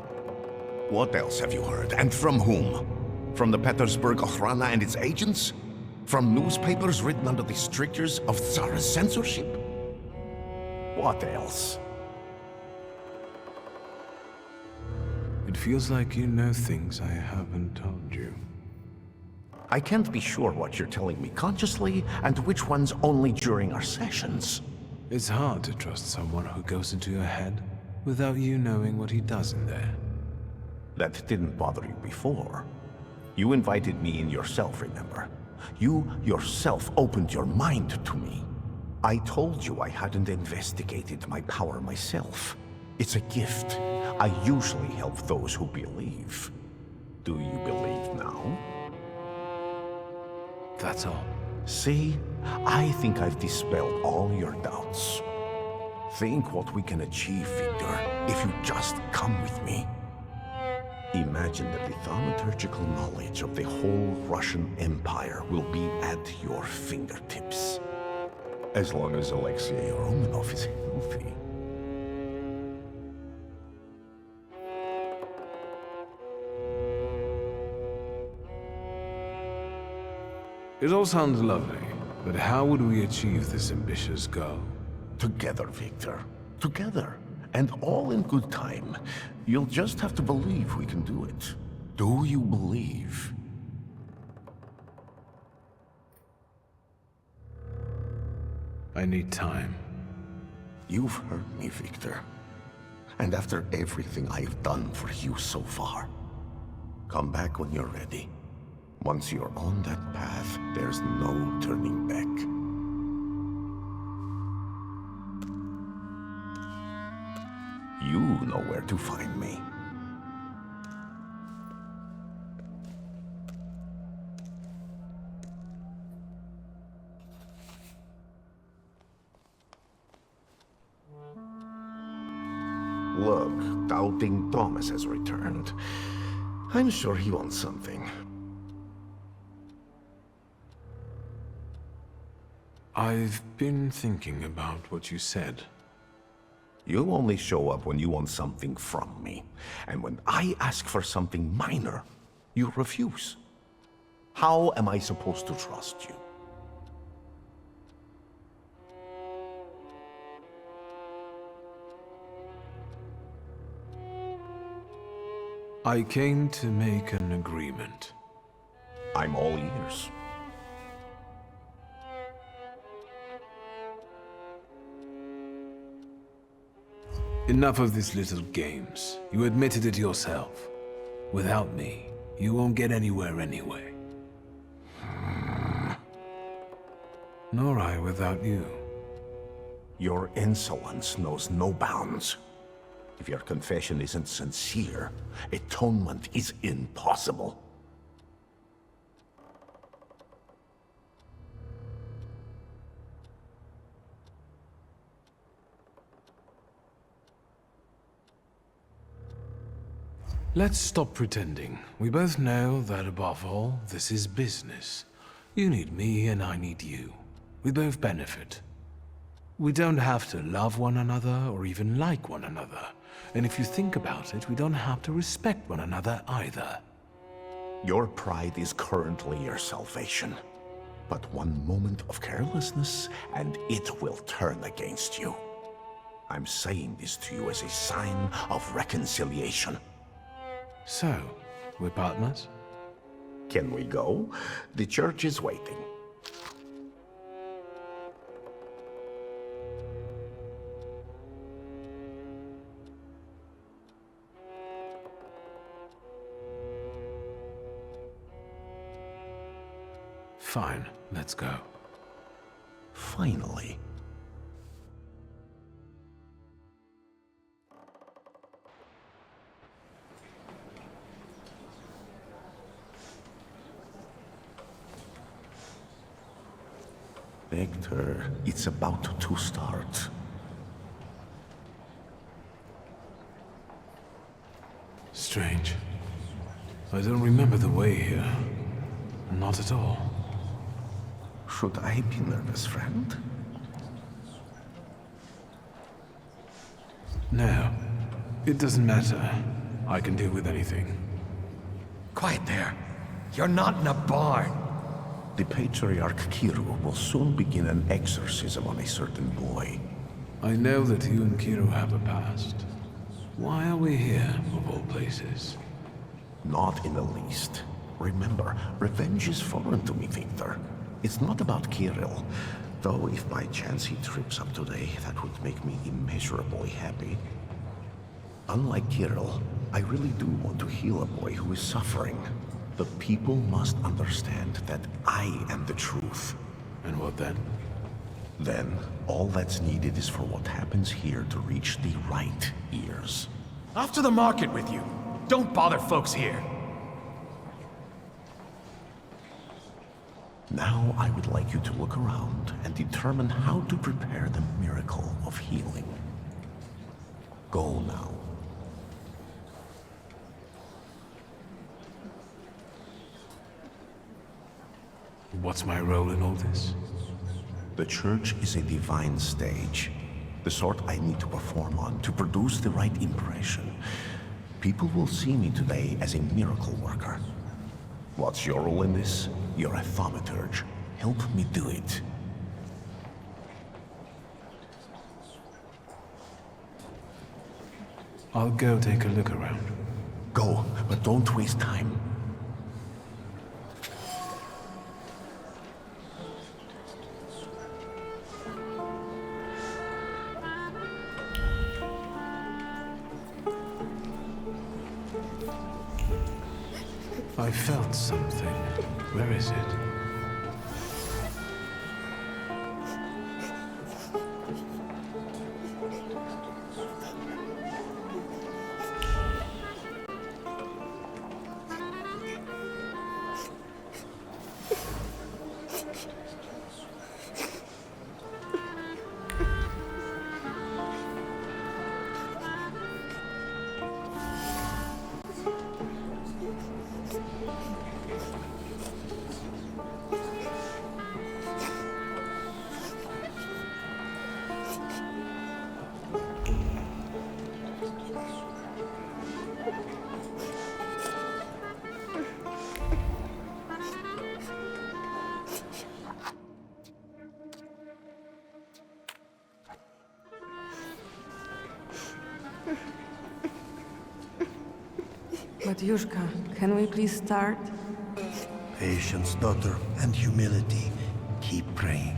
What else have you heard, and from whom? From the Petersburg Okhrana and its agents? From newspapers written under the strictures of Tsar's censorship? What else? It feels like you know things I haven't told you. I can't be sure what you're telling me consciously, and which ones only during our sessions. It's hard to trust someone who goes into your head without you knowing what he does in there. That didn't bother you before. You invited me in yourself, remember? You yourself opened your mind to me. I told you I hadn't investigated my power myself. It's a gift. I usually help those who believe. Do you believe now? That's all. See? I think I've dispelled all your doubts. Think what we can achieve, Wiktor, if you just come with me. Imagine that the thaumaturgical knowledge of the whole Russian Empire will be at your fingertips. As long as Alexei Romanov is healthy. It all sounds lovely, but how would we achieve this ambitious goal? Together, Wiktor. Together. And all in good time. You'll just have to believe we can do it. Do you believe? I need time. You've heard me, Wiktor. And after everything I've done for you so far, come back when you're ready. Once you're on that path, there's no turning back. You know where to find me. Look, Doubting Thomas has returned. I'm sure he wants something. I've been thinking about what you said. You only show up when you want something from me. And when I ask for something minor, you refuse. How am I supposed to trust you? I came to make an agreement. I'm all ears. Enough of these little games. You admitted it yourself. Without me, you won't get anywhere anyway. Nor I without you. Your insolence knows no bounds. If your confession isn't sincere, atonement is impossible. Let's stop pretending. We both know that above all, this is business. You need me and I need you. We both benefit. We don't have to love one another or even like one another. And if you think about it, we don't have to respect one another either. Your pride is currently your salvation. But one moment of carelessness, and it will turn against you. I'm saying this to you as a sign of reconciliation. So, we're partners? Can we go? The church is waiting. Fine, let's go. Finally. Wiktor, it's about to start. Strange. I don't remember the way here. Not at all. Should I be nervous, friend? No. It doesn't matter. I can deal with anything. Quiet there. You're not in a barn. The Patriarch Kiru will soon begin an exorcism on a certain boy. I know that you and Kiru have a past. Why are we here, of all places? Not in the least. Remember, revenge is foreign to me, Wiktor. It's not about Kirill. Though if by chance he trips up today, that would make me immeasurably happy. Unlike Kirill, I really do want to heal a boy who is suffering. The people must understand that I am the truth. And what then? Then, all that's needed is for what happens here to reach the right ears. Off to the market with you. Don't bother folks here. Now I would like you to look around and determine how to prepare the miracle of healing. Go now. What's my role in all this? The church is a divine stage. The sort I need to perform on to produce the right impression. People will see me today as a miracle worker. What's your role in this? You're a thaumaturge. Help me do it. I'll go take a look around. Go, but don't waste time. I felt something. Where is it? Matyushka, can we please start? Patience, daughter, and humility. Keep praying.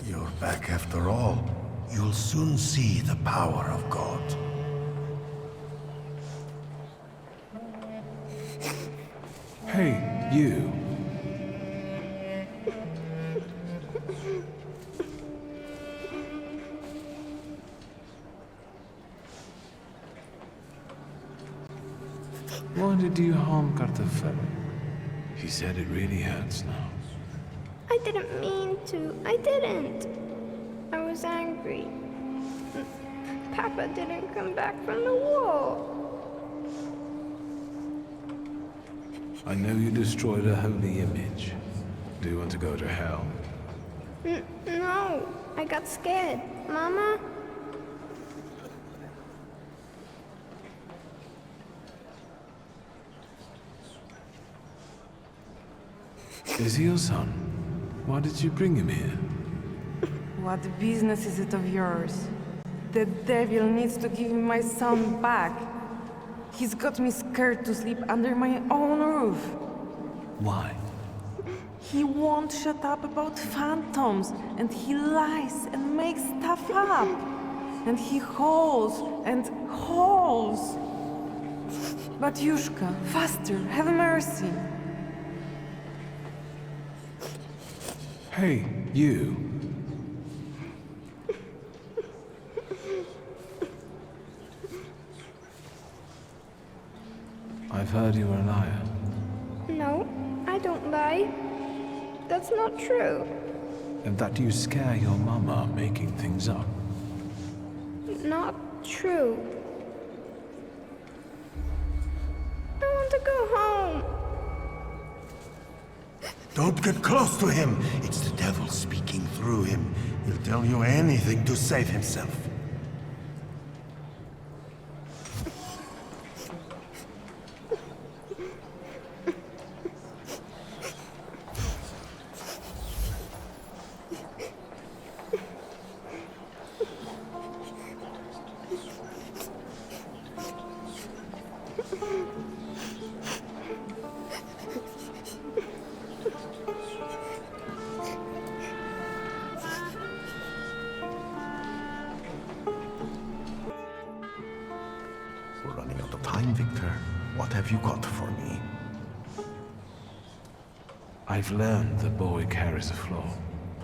You're back after all. You'll soon see the power of God. Hey, you. Why did you harm Kartofel? He said it really hurts now. I didn't mean to. I didn't. I was angry. Papa didn't come back from the wall. I know you destroyed a holy image. Do you want to go to hell? No, I got scared. Mama? Is he your son? Why did you bring him here? What business is it of yours? The devil needs to give me my son back. He's got me scared to sleep under my own roof. Why? He won't shut up about phantoms, and he lies and makes stuff up. And he hauls and hauls. Batyushka, faster, have mercy. Hey, you. I've heard you were a liar. No, I don't lie. That's not true. And that you scare your mama making things up. Not true. I want to go home. Don't get close to him. It's the devil speaking through him. He'll tell you anything to save himself. We're running out of time, Wiktor. What have you got for me? I've learned the boy carries a flaw.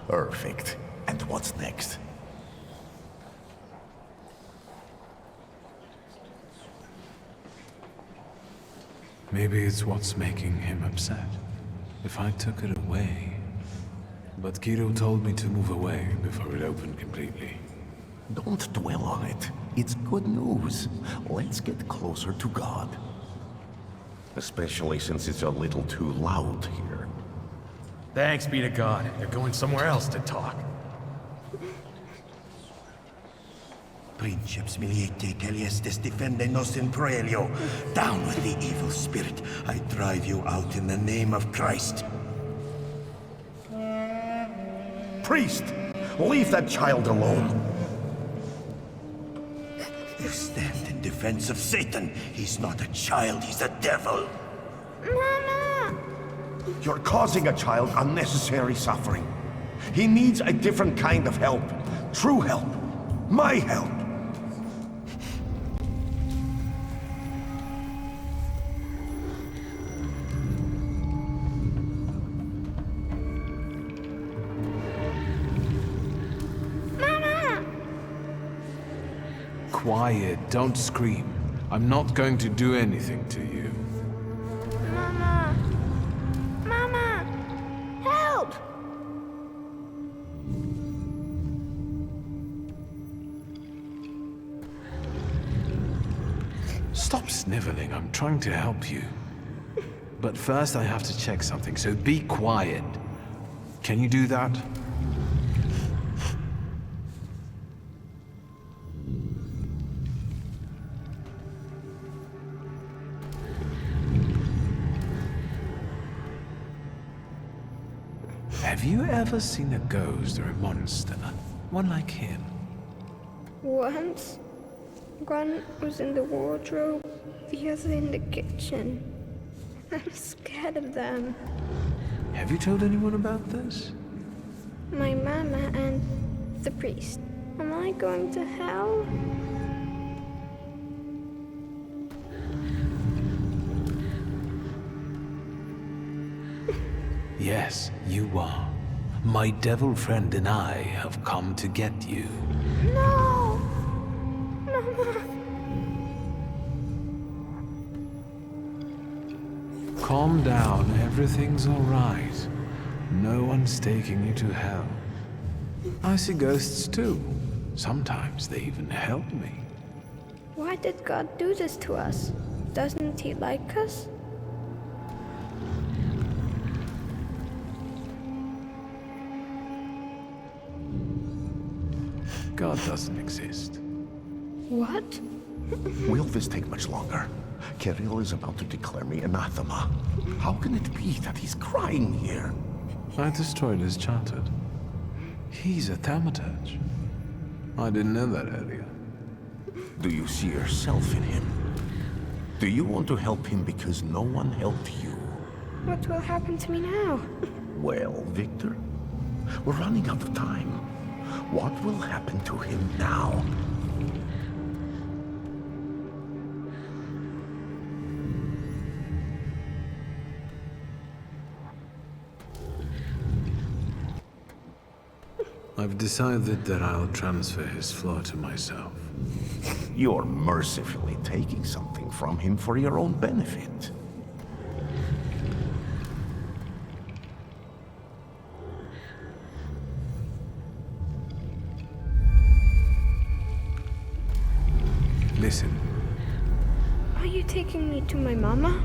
Perfect. And what's next? Maybe it's what's making him upset. If I took it away... But Kiro told me to move away before it opened completely. Don't dwell on it. It's good news. Let's get closer to God. Especially since it's a little too loud here. Thanks be to God. They're going somewhere else to talk. Princeps miliete celiestes defendenos in proelio. Down with the evil spirit. I drive you out in the name of Christ. Priest! Leave that child alone! You stand in defense of Satan. He's not a child, he's a devil. Mama! You're causing a child unnecessary suffering. He needs a different kind of help. True help. My help. Quiet, don't scream. I'm not going to do anything to you. Mama! Mama! Help! Stop sniveling, I'm trying to help you. But first I have to check something, so be quiet. Can you do that? Have you ever seen a ghost or a monster? One like him? Once, one was in the wardrobe, the other in the kitchen. I'm scared of them. Have you told anyone about this? My mama and the priest. Am I going to hell? Yes, you are. My devil friend and I have come to get you. No! Mama! Calm down, everything's all right. No one's taking you to hell. I see ghosts too. Sometimes they even help me. Why did God do this to us? Doesn't he like us? God doesn't exist. What? Will this take much longer? Kirill is about to declare me anathema. How can it be that he's crying here? I destroyed his chartered. He's a Thaumaturge. I didn't know that earlier. Do you see yourself in him? Do you want to help him because no one helped you? What will happen to me now? Well, Victor, we're running out of time. What will happen to him now? I've decided that I'll transfer his floor to myself. You're mercifully taking something from him for your own benefit. Listen. Are you taking me to my mama?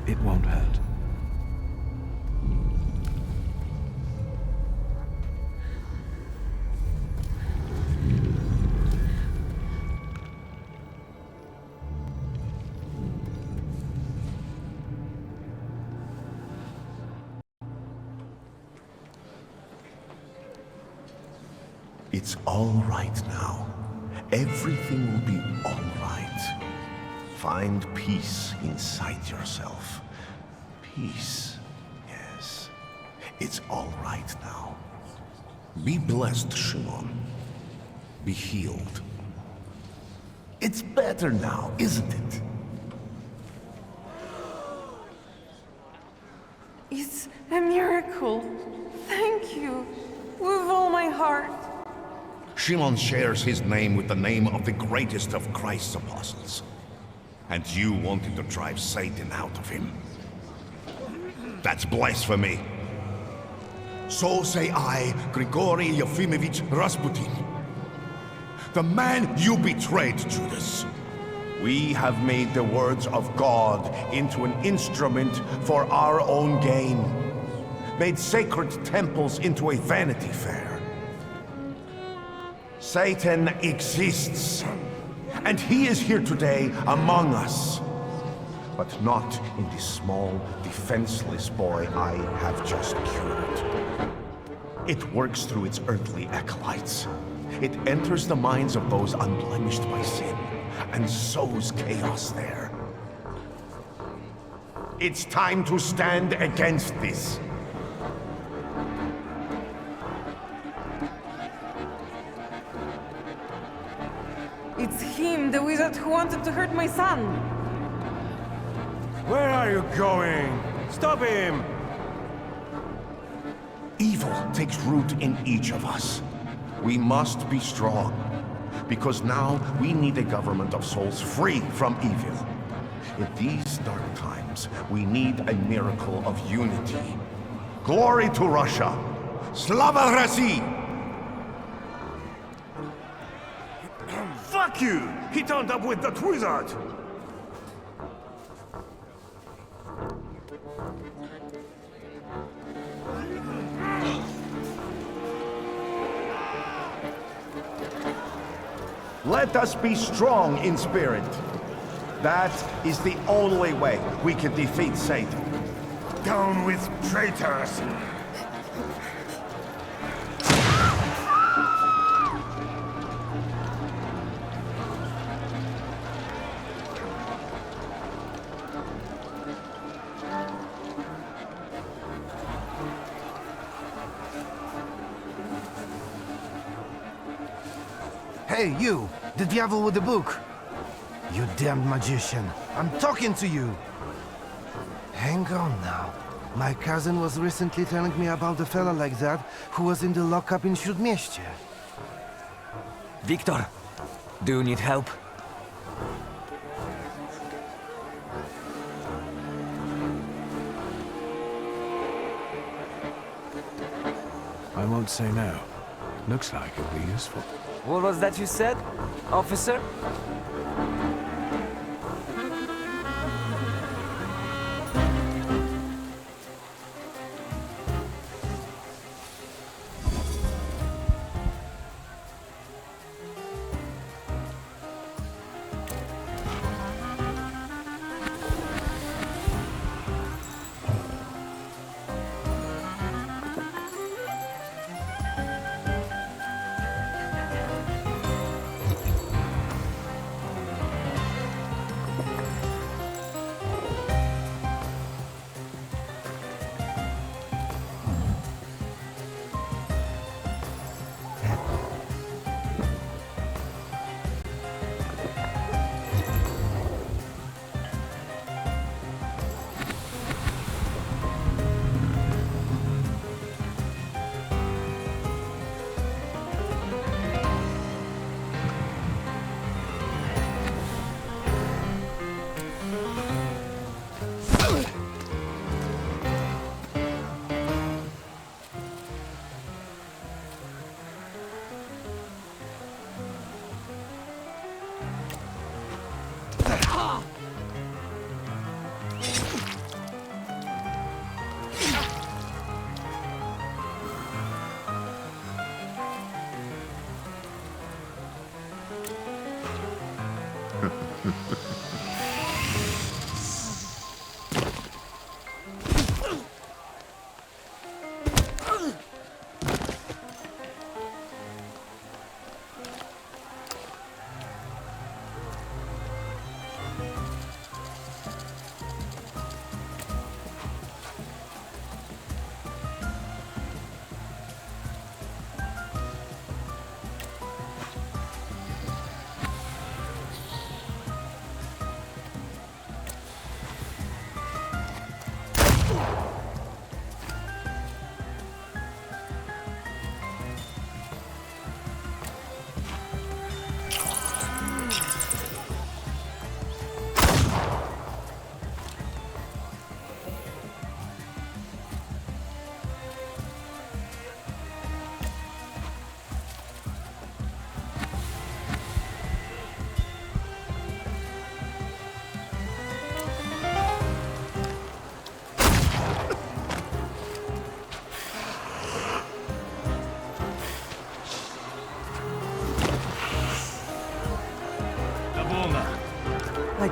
It won't hurt. It's all right now. Everything will be all right. Find peace inside yourself. Peace, yes. It's all right now. Be blessed, Shimon. Be healed. It's better now, isn't it? It's a miracle. Thank you. With all my heart. Shimon shares his name with the name of the greatest of Christ's apostles. And you wanted to drive Satan out of him. That's blasphemy. So say I, Grigory Yefimovich Rasputin. The man you betrayed, Judas. We have made the words of God into an instrument for our own gain. Made sacred temples into a vanity fair. Satan exists, and he is here today among us. But not in the small, defenseless boy I have just cured. It works through its earthly acolytes. It enters the minds of those unblemished by sin, and sows chaos there. It's time to stand against this. It's him, the wizard who wanted to hurt my son. Where are you going? Stop him! Evil takes root in each of us. We must be strong, because now we need a government of souls free from evil. In these dark times, we need a miracle of unity. Glory to Russia! Slava России! Fuck you! He turned up with that wizard! Let us be strong in spirit. That is the only way we can defeat Satan. Down with traitors! Hey, you! The devil with the book! You damned magician! I'm talking to you! Hang on now. My cousin was recently telling me about a fella like that who was in the lockup in Śródmieście. Wiktor, do you need help? I won't say no. Looks like it'll be useful. What was that you said, officer?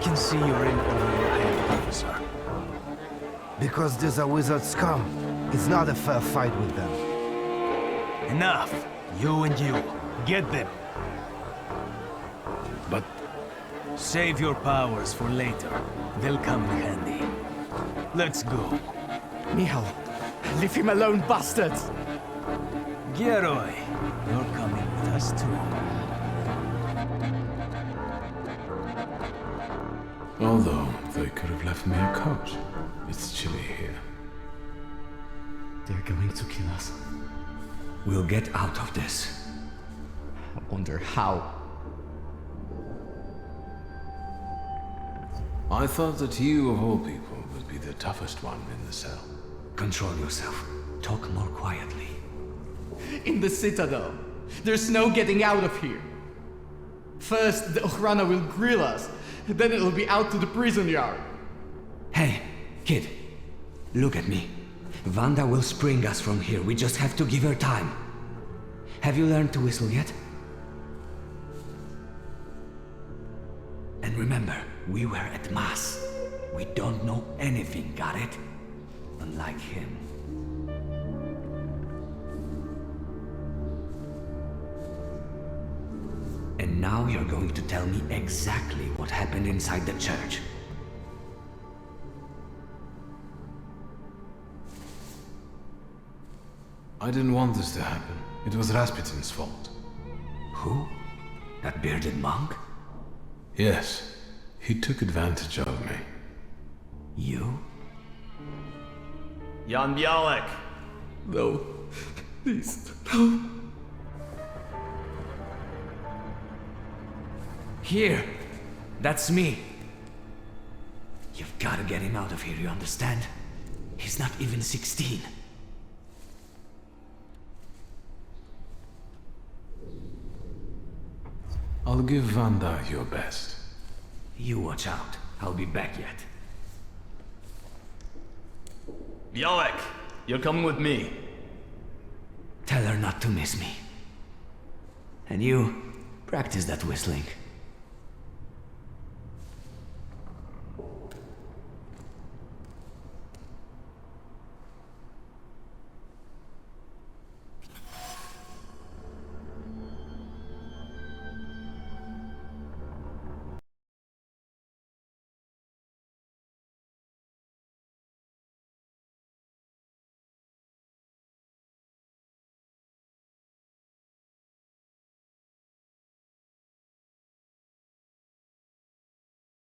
can see you're in over your head, officer. Because these are wizard scum. It's not a fair fight with them. Enough! You and you. Get them. But... Save your powers for later. They'll come in handy. Let's go. Michal, leave him alone, bastards! Geroy, you're coming with us too. Although, they could have left me a coat. It's chilly here. They're going to kill us. We'll get out of this. I wonder how. I thought that you, of all people, would be the toughest one in the cell. Control yourself. Talk more quietly. In the Citadel, there's no getting out of here. First, the Ochrana will grill us, then it'll be out to the prison yard. Hey, kid, look at me. Wanda will spring us from here. We just have to give her time. Have you learned to whistle yet? And remember, we were at Mass. We don't know anything, got it? Unlike him. And now you're going to tell me exactly what happened inside the church. I didn't want this to happen. It was Rasputin's fault. Who? That bearded monk? Yes. He took advantage of me. You? Jan Bialek! No. Please, no. Here. That's me. You've got to get him out of here, you understand? He's not even 16. I'll give Wanda your best. You watch out. I'll be back yet. Bialek, you're coming with me. Tell her not to miss me. And you, practice that whistling.